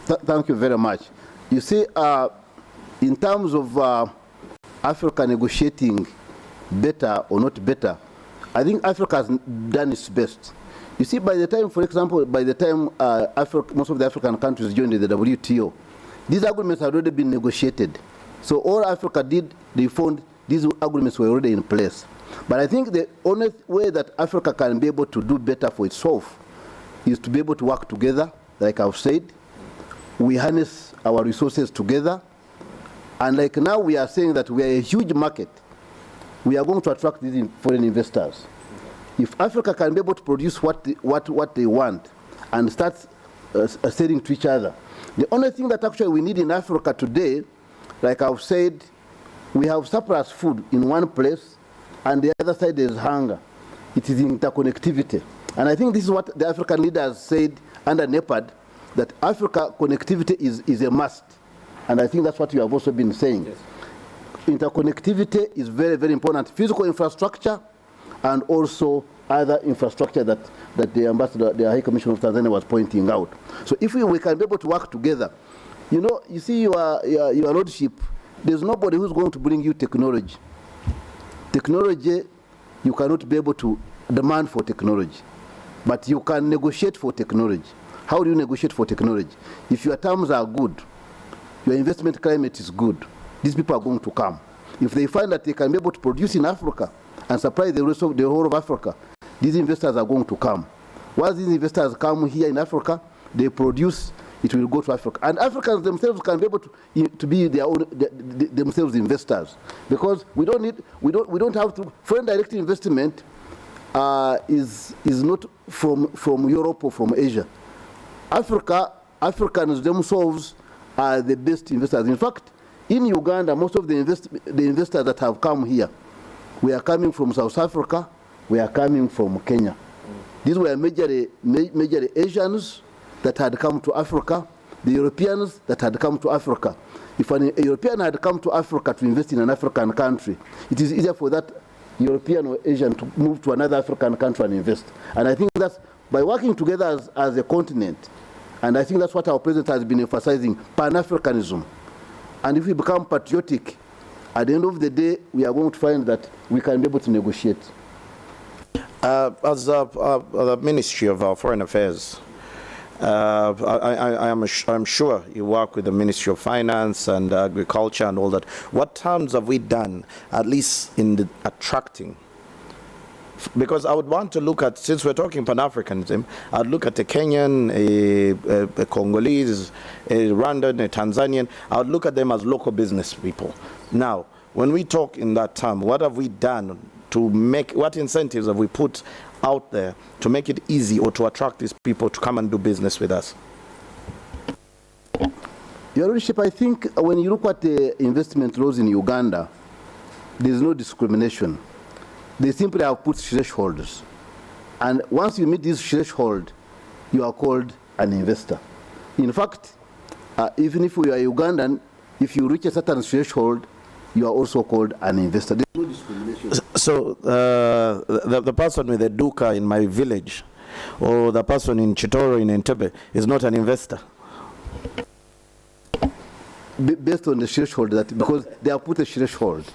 Thank you very much. You see, in terms of Africa negotiating better or not better, I think Africa has done its best. You see, by the time, for example, by the time most of the African countries joined the WTO, these agreements had already been negotiated. So all Africa did, they found these agreements were already in place. But I think the only way that Africa can be able to do better for itself is to be able to work together, like I've said. We harness our resources together. And like now we are saying that we are a huge market. We are going to attract these foreign investors. If Africa can be able to produce what they want and start selling to each other, the only thing that actually we need in Africa today, like I've said, we have surplus food in one place, and the other side is hunger. It is interconnectivity. And I think this is what the African leaders said under NEPAD, that Africa connectivity is a must. And I think that's what you have also been saying. Yes. Interconnectivity is very, very important. Physical infrastructure and also other infrastructure that the ambassador, the High Commissioner of Tanzania was pointing out. So if we can be able to work together, you know, you see your lordship, there's nobody who's going to bring you technology. Technology, you cannot be able to demand for technology, but you can negotiate for technology. How do you negotiate for technology? If your terms are good, your investment climate is good, these people are going to come. If they find that they can be able to produce in Africa and supply the rest of the whole of Africa, these investors are going to come. Once these investors come here in Africa, they produce, it will go to Africa. And Africans themselves can be able to be their own, themselves investors. Because we don't have to, foreign direct investment is not from Europe or from Asia. Africans themselves are the best investors. In fact, in Uganda, most of the investors that have come here, we are coming from South Africa, we are coming from Kenya. These were major Asians that had come to Africa, the Europeans that had come to Africa. If a European had come to Africa to invest in an African country, it is easier for that European or Asian to move to another African country and invest. And I think that's by working together as a continent, and I think that's what our president has been emphasizing, Pan-Africanism. And if we become patriotic, at the end of the day, we are going to find that we can be able to negotiate. As the Ministry of Foreign Affairs, I'm sure you work with the Ministry of Finance and Agriculture and all that. What terms have we done, at least in the attracting? Because I would want to look at, since we're talking Pan-Africanism, I'd look at a Kenyan, a Congolese, a Rwandan, a Tanzanian. I would look at them as local business people. Now, when we talk in that term, what have we done to make, what incentives have we put out there to make it easy or to attract these people to come and do business with us? Your Lordship, I think when you look at the investment laws in Uganda, there's no discrimination. They simply have put thresholds. And once you meet this threshold, you are called an investor. In fact, even if you are Ugandan, if you reach a certain threshold, you are also called an investor. There's no discrimination. So the person with a duka in my village, or the person in Chitoro in Entebbe, is not an investor? Based on the threshold, that because they have put a threshold.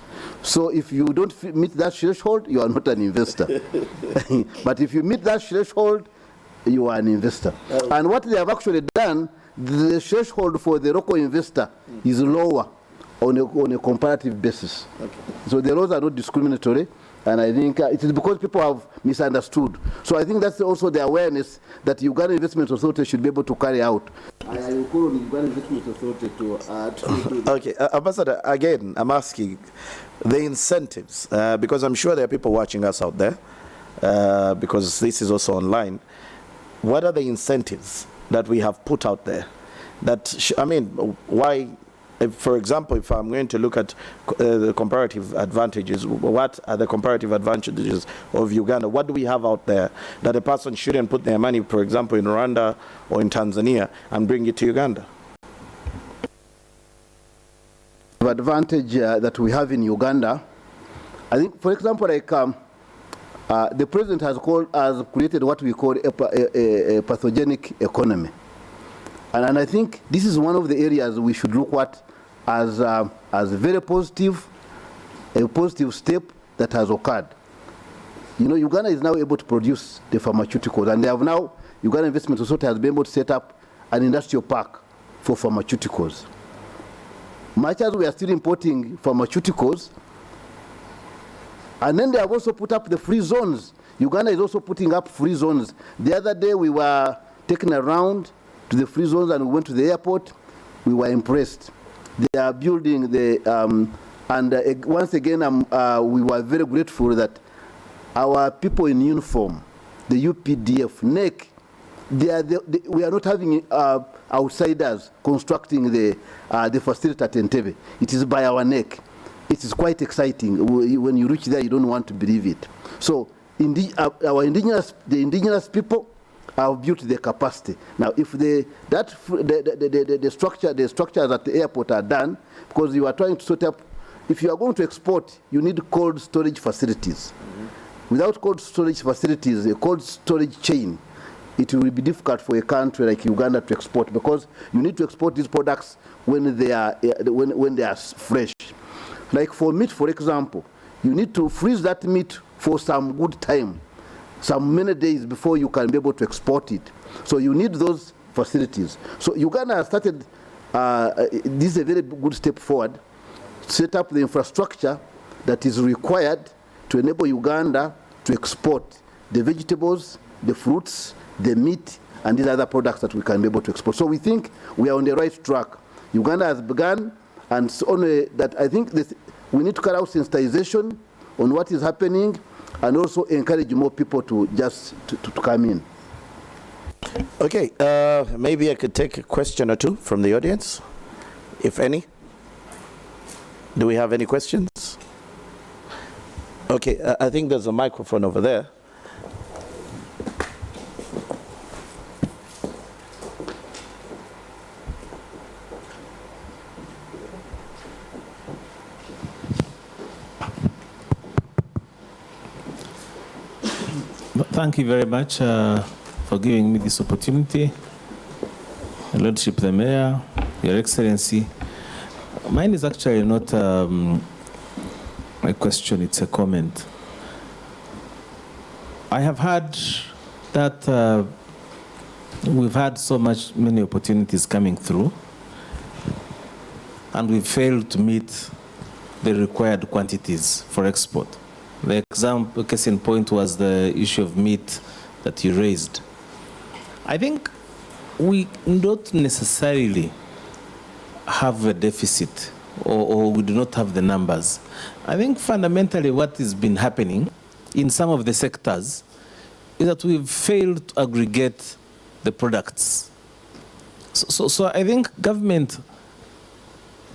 So if you don't meet that threshold, you are not an investor. But if you meet that threshold, you are an investor. And what they have actually done, the threshold for the local investor is lower on a comparative basis. Okay. So the laws are not discriminatory, and I think it is because people have misunderstood. So I think that's also the awareness that the Uganda Investment Authority should be able to carry out. I will call on the Uganda Investment Authority to do that. Okay, Ambassador, again, I'm asking the incentives, because I'm sure there are people watching us out there, because this is also online. What are the incentives that we have put out there? That, I mean, why, for example, if I'm going to look at the comparative advantages, what are the comparative advantages of Uganda? What do we have out there that a person shouldn't put their money, for example, in Rwanda or in Tanzania and bring it to Uganda? The advantage that we have in Uganda, I think, for example, like the president has created what we call a pathogenic economy. And I think this is one of the areas we should look at as very positive, a positive step that has occurred. You know, Uganda is now able to produce the pharmaceuticals, and they have now, Uganda Investment Authority has been able to set up an industrial park for pharmaceuticals. Much as we are still importing pharmaceuticals, and then they have also put up the free zones. Uganda is also putting up free zones. The other day we were taken around to the free zones and we went to the airport. We were impressed. They are building the, once again, we were very grateful that our people in uniform, the UPDF, NEC, we are not having outsiders constructing the facility at Entebbe. It is by our NEC. It is quite exciting. When you reach there, you don't want to believe it. So the indigenous people have built the capacity. Now, if the structures at the airport are done, because you are trying to set up, if you are going to export, you need cold storage facilities. Mm-hmm. Without cold storage facilities, a cold storage chain, it will be difficult for a country like Uganda to export, because you need to export these products when they are fresh. Like for meat, for example, you need to freeze that meat for some good time, some many days before you can be able to export it. So you need those facilities. So Uganda has started, this is a very good step forward, set up the infrastructure that is required to enable Uganda to export the vegetables, the fruits, the meat, and these other products that we can be able to export. So we think we are on the right track. Uganda has begun, and so only that I think we need to carry out sensitization on what is happening, and also encourage more people to just to come in. Okay, maybe I could take a question or two from the audience, if any. Do we have any questions? Okay, I think there's a microphone over there. Thank you very much for giving me this opportunity. Your Lordship the Mayor, Your Excellency. Mine is actually not a question, it's a comment. I have heard that we've had many opportunities coming through, and we've failed to meet the required quantities for export. The example, case in point, was the issue of meat that you raised. I think we don't necessarily have a deficit, or we do not have the numbers. I think fundamentally what has been happening in some of the sectors is that we've failed to aggregate the products. So I think government,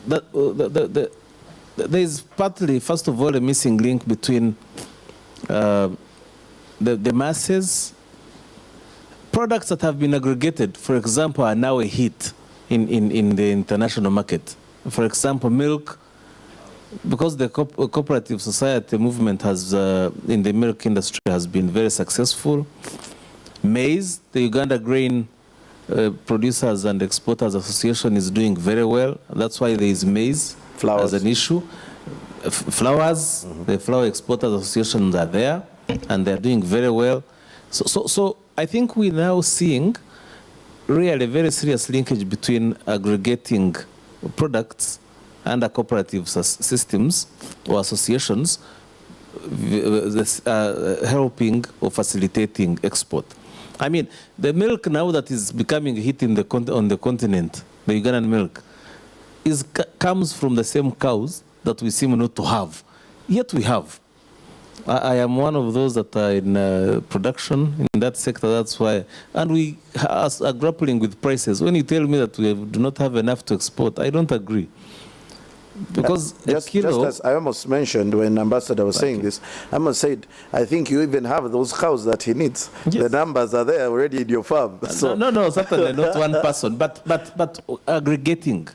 there is partly, first of all, a missing link between the masses. products that have been aggregated, for example, are now a hit in the international market. For example, milk, because the cooperative society movement has, in the milk industry has been very successful. Maize, the Uganda Grain Producers and Exporters Association is doing very well. That's why there is maize as an issue. Flowers, the Flower Exporters Associations are there, and they're doing very well. So I think we're now seeing really a very serious linkage between aggregating products and cooperative systems or associations helping or facilitating export. I mean, the milk now that is becoming a hit on the continent, the Ugandan milk, comes from the same cows that we seem not to have, yet we have. I am one of those that are in production in that sector, that's why. And we are grappling with prices. When you tell me that we do not have enough to export, I don't agree. Because just as I almost mentioned when Ambassador was saying this, I almost said, I think you even have those cows that he needs. Yes. The numbers are there already in your farm. So. No, certainly not one person, but aggregating.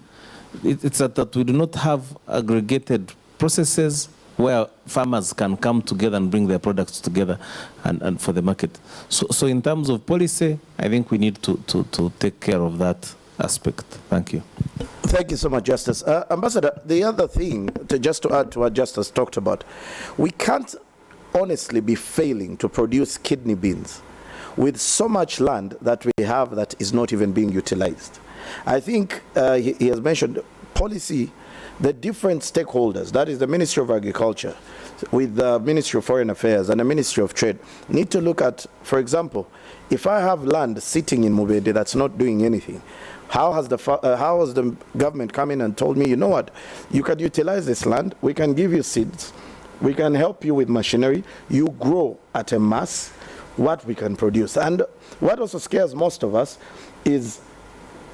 It's that we do not have aggregated processes where farmers can come together and bring their products together and for the market. So in terms of policy, I think we need to take care of that aspect. Thank you. Thank you so much, Justice. Ambassador, the other thing, just to add to what Justice talked about, we can't honestly be failing to produce kidney beans with so much land that we have that is not even being utilized. I think he has mentioned policy, the different stakeholders, that is the Ministry of Agriculture, with the Ministry of Foreign Affairs and the Ministry of Trade, need to look at, for example, if I have land sitting in Mubende that's not doing anything, how has the government come in and told me, you know what, you can utilize this land, we can give you seeds, we can help you with machinery, you grow at a mass what we can produce. And what also scares most of us is,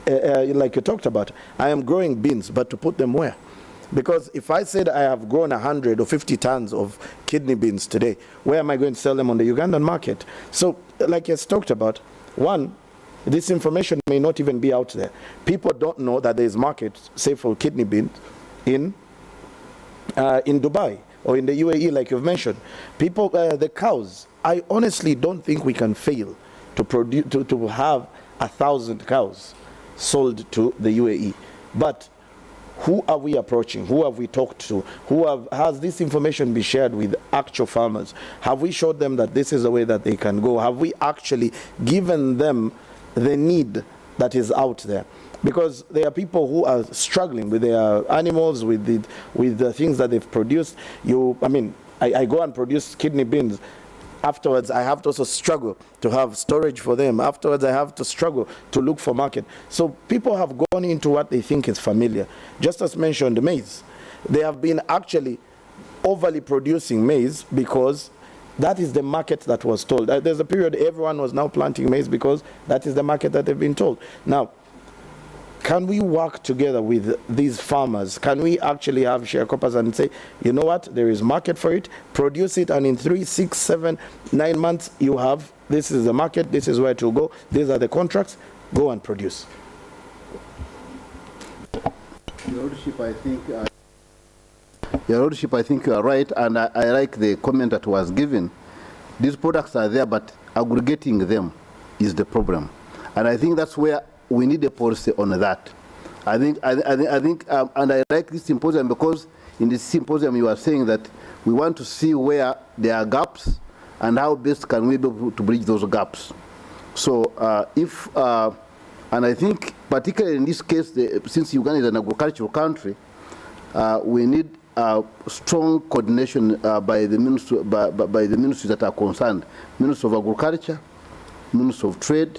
like you talked about, I am growing beans, but to put them where? Because if I said I have grown 100 or 50 tons of kidney beans today, where am I going to sell them on the Ugandan market? So, like you talked about, one, this information may not even be out there. People don't know that there is market, say for kidney beans, in Dubai or in the UAE, like you've mentioned. People, the cows, I honestly don't think we can fail to produce, to have 1,000 cows sold to the UAE. But who are we approaching? Who have we talked to? Has this information been shared with actual farmers? Have we showed them that this is the way that they can go? Have we actually given them the need that is out there? Because there are people who are struggling with their animals, with the things that they've produced. I go and produce kidney beans. Afterwards, I have to also struggle to have storage for them. Afterwards, I have to struggle to look for market. So people have gone into what they think is familiar. Just as mentioned, maize. They have been actually overly producing maize because that is the market that was told. There's a period everyone was now planting maize because that is the market that they've been told. Now, can we work together with these farmers? Can we actually have sharecroppers and say, you know what, there is market for it, produce it, and in 3, 6, 7, 9 months, you have, this is the market, this is where to go, these are the contracts, go and produce. Your Lordship, I think you are right, and I like the comment that was given. These products are there, but aggregating them is the problem. And I think that's where we need a policy on that. I think, and I like this symposium because in this symposium you are saying that we want to see where there are gaps and how best can we be able to bridge those gaps. So and I think particularly in this case, since Uganda is an agricultural country, we need strong coordination by the ministries that are concerned, Ministry of Agriculture, Ministry of Trade,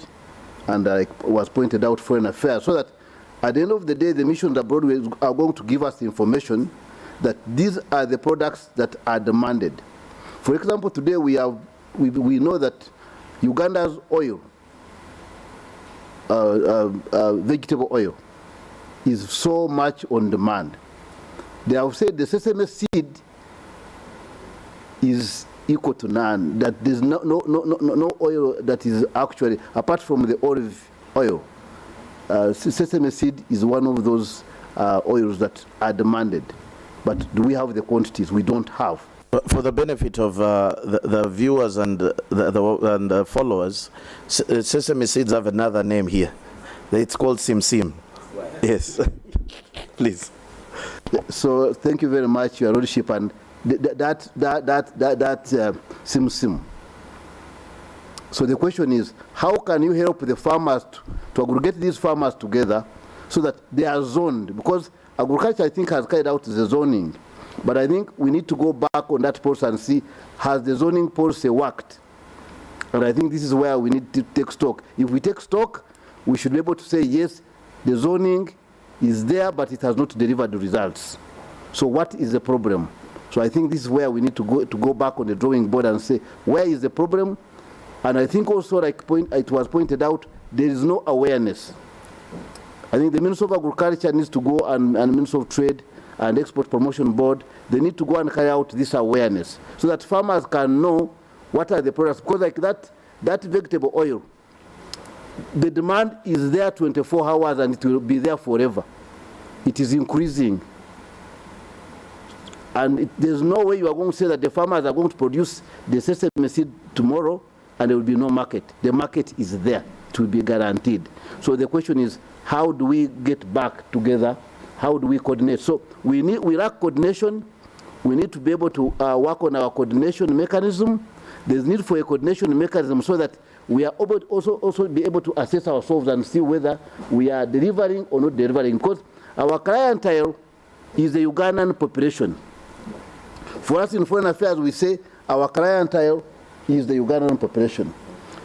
and like was pointed out, Foreign Affairs, so that at the end of the day, the missions abroad are going to give us the information that these are the products that are demanded. For example, today we know that Uganda's oil, vegetable oil, is so much on demand. They have said the sesame seed is equal to none, that there's no oil that is actually, apart from the olive oil, sesame seed is one of those oils that are demanded. But do we have the quantities? We don't have. For the benefit of the viewers and the followers, sesame seeds have another name here. It's called sim-sim. Yes. Please. So thank you very much, Your Lordship, and that sim-sim. So the question is, how can you help the farmers to aggregate these farmers together so that they are zoned? Because agriculture, I think, has carried out the zoning. But I think we need to go back on that policy and see, has the zoning policy worked? And I think this is where we need to take stock. If we take stock, we should be able to say, yes, the zoning is there, but it has not delivered the results. So what is the problem? So I think this is where we need to go back on the drawing board and say, where is the problem? And I think also, like it was pointed out, there is no awareness. I think the Minister of Agriculture needs to go, and Minister of Trade and Export Promotion Board, they need to go and carry out this awareness so that farmers can know what are the products. Because like that vegetable oil, the demand is there 24 hours and it will be there forever. It is increasing. And there's no way you are going to say that the farmers are going to produce the sesame seed tomorrow and there will be no market. The market is there. It will be guaranteed. So the question is, how do we get back together? How do we coordinate? So we lack coordination. We need to be able to work on our coordination mechanism. There's need for a coordination mechanism so that we are able to also be able to assess ourselves and see whether we are delivering or not delivering. Because our clientele is the Ugandan population. For us in foreign affairs, we say our clientele is the Ugandan population.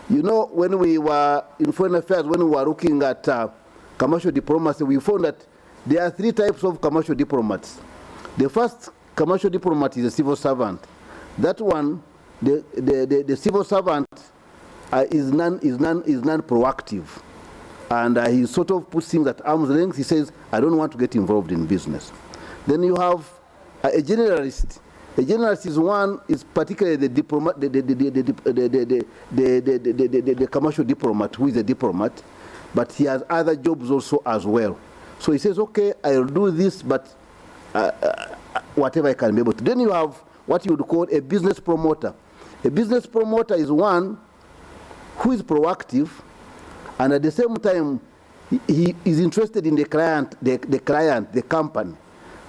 You know, when we were in foreign affairs, when we were looking at commercial diplomacy, we found that there are 3 types of commercial diplomats. The first commercial diplomat is a civil servant. That one, the civil servant is non-proactive, and he sort of puts things at arm's length. He says, "I don't want to get involved in business." Then you have a generalist. A generalist is particularly the diplomat, the commercial diplomat, who is a diplomat, but he has other jobs also as well. So he says, okay, I'll do this, but whatever I can be able to. Then you have what you would call a business promoter. A business promoter is one who is proactive, and at the same time, he is interested in the client, the company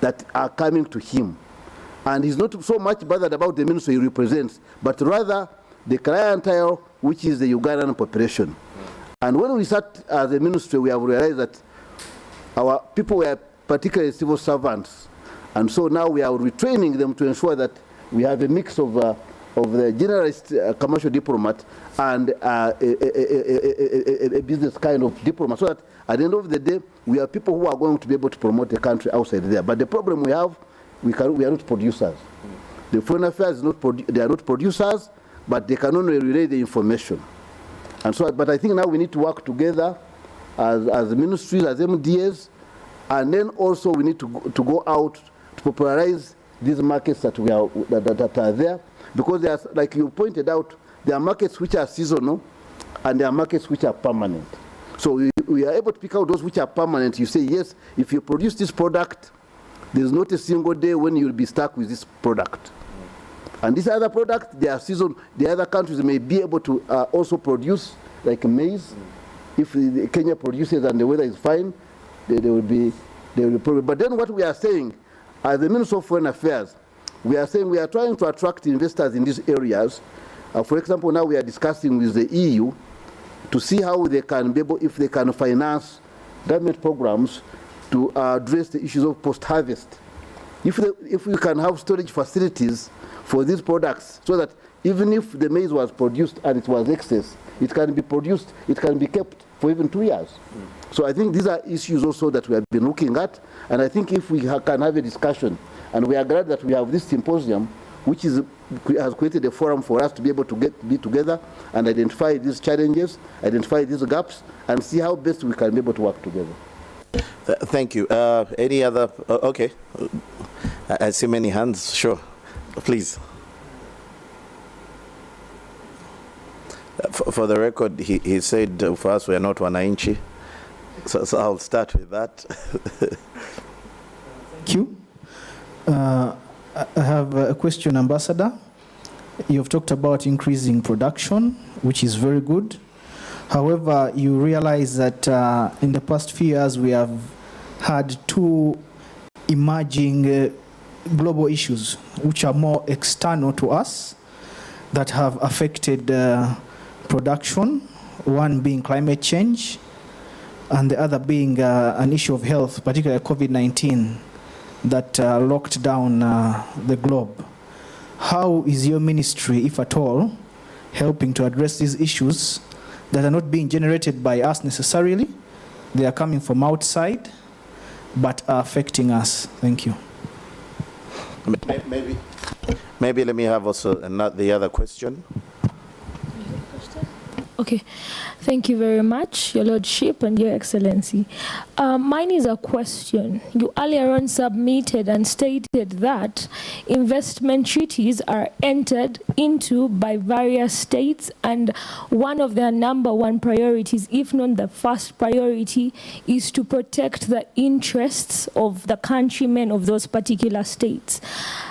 that are coming to him. And he's not so much bothered about the ministry he represents, but rather the clientele, which is the Ugandan population. And when we start as a ministry, we have realized that our people were particularly civil servants. And so now we are retraining them to ensure that we have a mix of the generalist commercial diplomat and a business kind of diplomat, so that at the end of the day, we have people who are going to be able to promote the country outside there. But the problem we have, we are not producers. The foreign affairs they are not producers, but they can only relay the information. And so, but I think now we need to work together as ministries, as MDAs, and then also we need to go out to popularize these markets that are there, because there are, like you pointed out, there are markets which are seasonal and there are markets which are permanent. So we are able to pick out those which are permanent. You say, yes, if you produce this product, there's not a single day when you'll be stuck with this product. And this other product, they are seasonal. The other countries may be able to also produce, like maize. If Kenya produces and the weather is fine, there will be problem. But then what we are saying, as the Minister of Foreign Affairs, we are saying we are trying to attract investors in these areas. For example, now we are discussing with the EU to see how they can be able, if they can finance government programs to address the issues of post-harvest. If we can have storage facilities for these products, so that even if the maize was produced and it was excess, it can be produced, it can be kept for even 2 years. So I think these are issues also that we have been looking at, and I think if we can have a discussion, and we are glad that we have this symposium, which has created a forum for us to be able to be together and identify these challenges, identify these gaps, and see how best we can be able to work together. Thank you. Any other? Okay. I see many hands. Sure. Please. For the record, he said for us we are not wananchi. So I'll start with that. Thank you. I have a question, Ambassador. You've talked about increasing production, which is very good. However, you realize that in the past few years we have had two emerging global issues which are more external to us that have affected production, one being climate change and the other being an issue of health, particularly COVID-19 that locked down the globe. How is your ministry, if at all, helping to address these issues that are not being generated by us necessarily? They are coming from outside, but are affecting us. Thank you. Maybe let me have also the other question. Okay, thank you very much, Your Lordship and Your Excellency. Mine is a question. You earlier on submitted and stated that investment treaties are entered into by various states, and one of their number one priorities, if not the first priority, is to protect the interests of the countrymen of those particular states.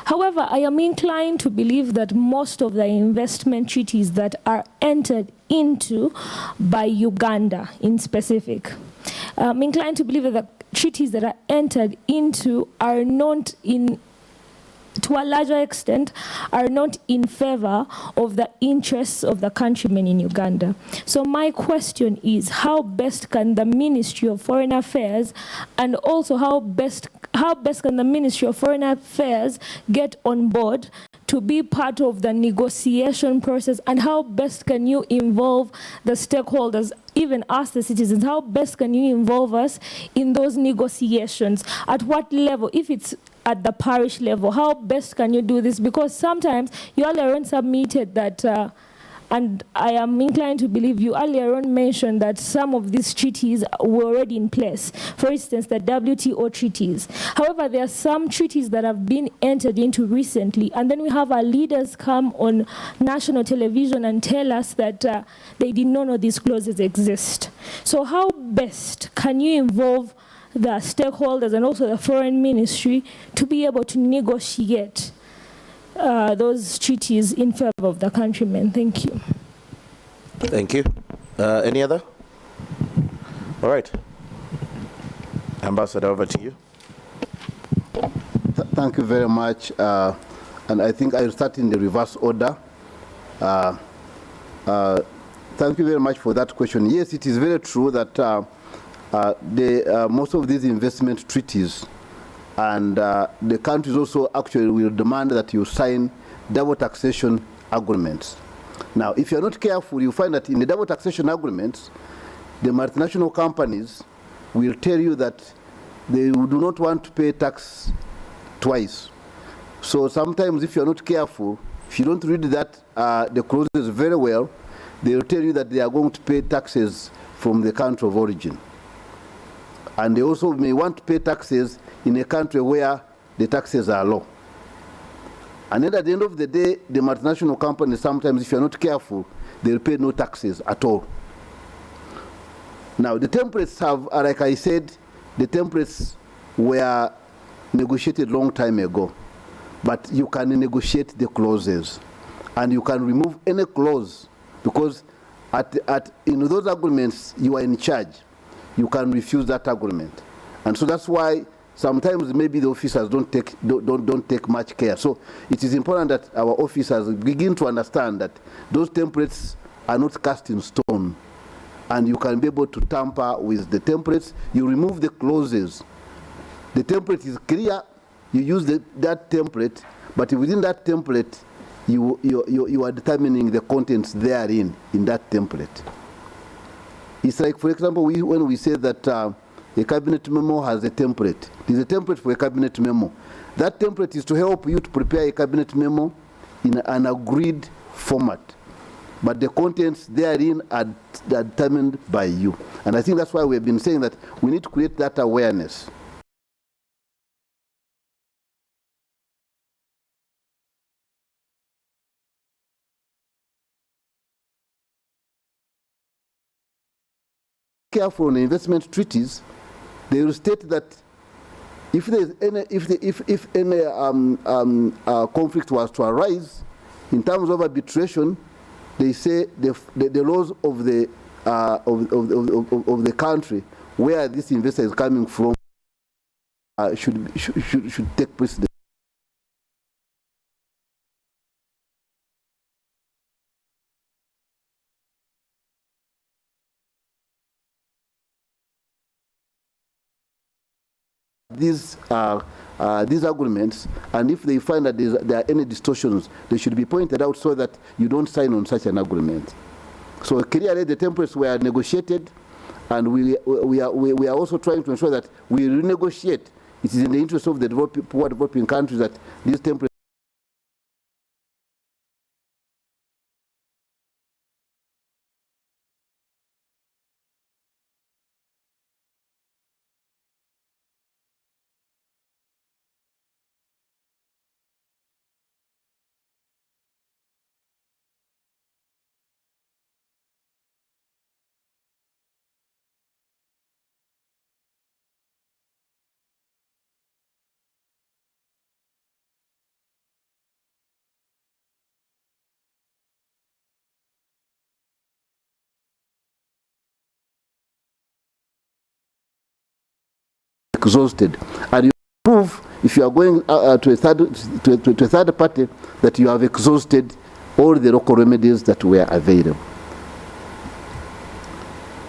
However, I am inclined to believe that most of the investment treaties that are entered into by Uganda in specific, I'm inclined to believe that the treaties that are entered into are not in, to a larger extent, are not in favor of the interests of the countrymen in Uganda. So my question is, how best can the Ministry of Foreign Affairs and also how best can the Ministry of Foreign Affairs get on board to be part of the negotiation process, and how best can you involve the stakeholders, even us, the citizens? How best can you involve us in those negotiations? At what level? If it's at the parish level, how best can you do this? Because sometimes you earlier on submitted that, and I am inclined to believe you earlier on mentioned that some of these treaties were already in place. For instance, the WTO treaties. However, there are some treaties that have been entered into recently, and then we have our leaders come on national television and tell us that they did not know these clauses exist. So how best can you involve the stakeholders and also the foreign ministry to be able to negotiate those treaties in favor of the countrymen? Thank you. Thank you. Any other? All right. Ambassador, over to you. Thank you very much. And I think I'll start in the reverse order. Thank you very much for that question. Yes, it is very true that most of these investment treaties and the countries also actually will demand that you sign double taxation agreements. Now, if you're not careful, you find that in the double taxation agreements, the multinational companies will tell you that they do not want to pay tax twice. So sometimes if you're not careful, if you don't read that, the clauses very well, they will tell you that they are going to pay taxes from the country of origin. And they also may want to pay taxes in a country where the taxes are low. And then at the end of the day, the multinational companies, sometimes if you're not careful, they'll pay no taxes at all. Now, the templates have, like I said, the templates were negotiated long time ago. But you can negotiate the clauses. And you can remove any clause, because in those agreements, you are in charge. You can refuse that agreement. And so that's why sometimes maybe the officers don't take much care. So it is important that our officers begin to understand that those templates are not cast in stone. And you can be able to tamper with the templates. You remove the clauses. The template is clear. You use that template, but within that template, you are determining the contents therein in that template. It's like, for example, when we say that a cabinet memo has a template. There's a template for a cabinet memo. That template is to help you to prepare a cabinet memo in an agreed format. But the contents therein are determined by you. And I think that's why we've been saying that we need to create that awareness. careful on the investment treaties, they will state that if there's any, if any conflict was to arise in terms of arbitration, they say the laws of the of the country where this investor is coming from should take precedence. These agreements, and if they find that there are any distortions, they should be pointed out so that you don't sign on such an agreement. So clearly the templates were negotiated, and we are also trying to ensure that we renegotiate. It is in the interest of the poor developing countries that these templates exhausted, and you prove if you are going to a third party that you have exhausted all the local remedies that were available.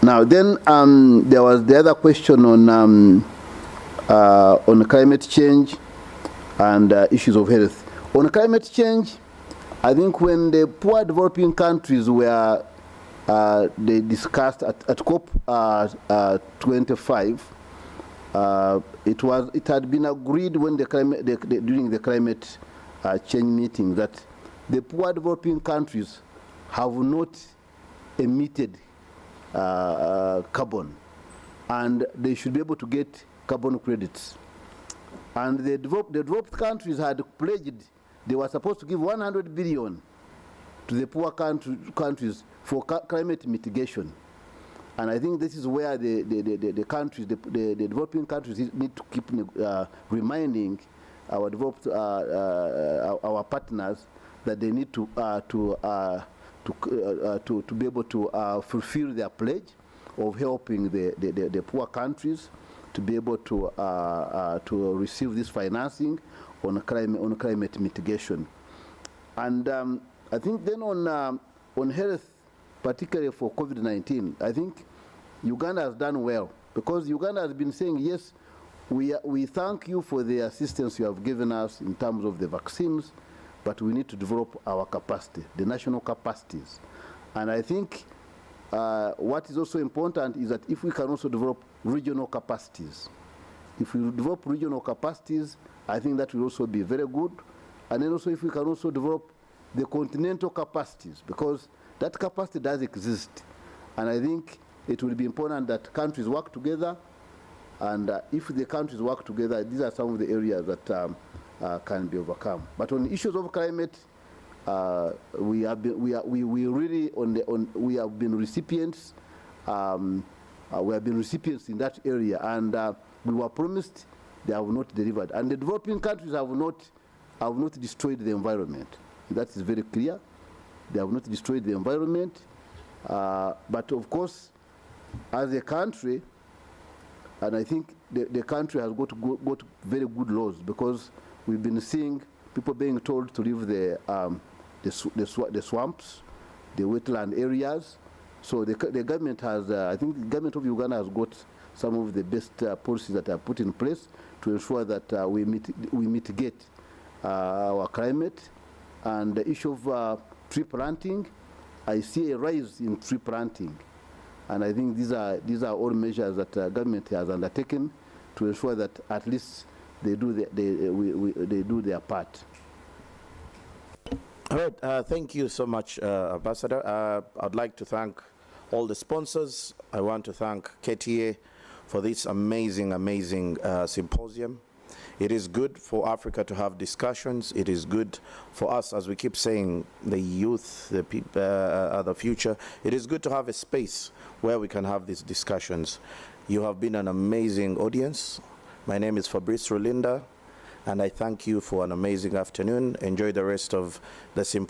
Now then, there was the other question on climate change and issues of health. On climate change, I think when the poor developing countries were they discussed at COP 25. It had been agreed when during the climate change meeting that the poor developing countries have not emitted carbon, and they should be able to get carbon credits. And the developed countries had pledged they were supposed to give 100 billion to the poor countries for climate mitigation. And I think this is where the countries, the developing countries need to keep reminding our developed our partners that they need to be able to fulfill their pledge of helping the poor countries to be able to receive this financing on climate mitigation. And I think then on health, particularly for COVID-19, I think Uganda has done well, because Uganda has been saying, yes, we thank you for the assistance you have given us in terms of the vaccines, but we need to develop our capacity, the national capacities. And I think what is also important is that if we can also develop regional capacities, if we develop regional capacities, I think that will also be very good. And then also if we can also develop the continental capacities, because that capacity does exist. And I think it will be important that countries work together, and if the countries work together, these are some of the areas that can be overcome. But on issues of climate, we have been recipients. We have been recipients in that area, and we were promised, they have not delivered. And the developing countries have not destroyed the environment. That is very clear. They have not destroyed the environment, but of course, as a country, and I think the country has got very good laws, because we've been seeing people being told to leave the swamps, the wetland areas. So the government has, I think the government of Uganda has got some of the best policies that are put in place to ensure that we mitigate our climate. And the issue of tree planting, I see a rise in tree planting, and I think these are all measures that government has undertaken to ensure that at least they do their part. All right, thank you so much, Ambassador. I'd like to thank all the sponsors. I want to thank KTA for this amazing symposium. It is good for Africa to have discussions. It is good for us, as we keep saying, the youth, the people, are the future. It is good to have a space where we can have these discussions. You have been an amazing audience. My name is Fabrice Rolinda, and I thank you for an amazing afternoon. Enjoy the rest of the symposium.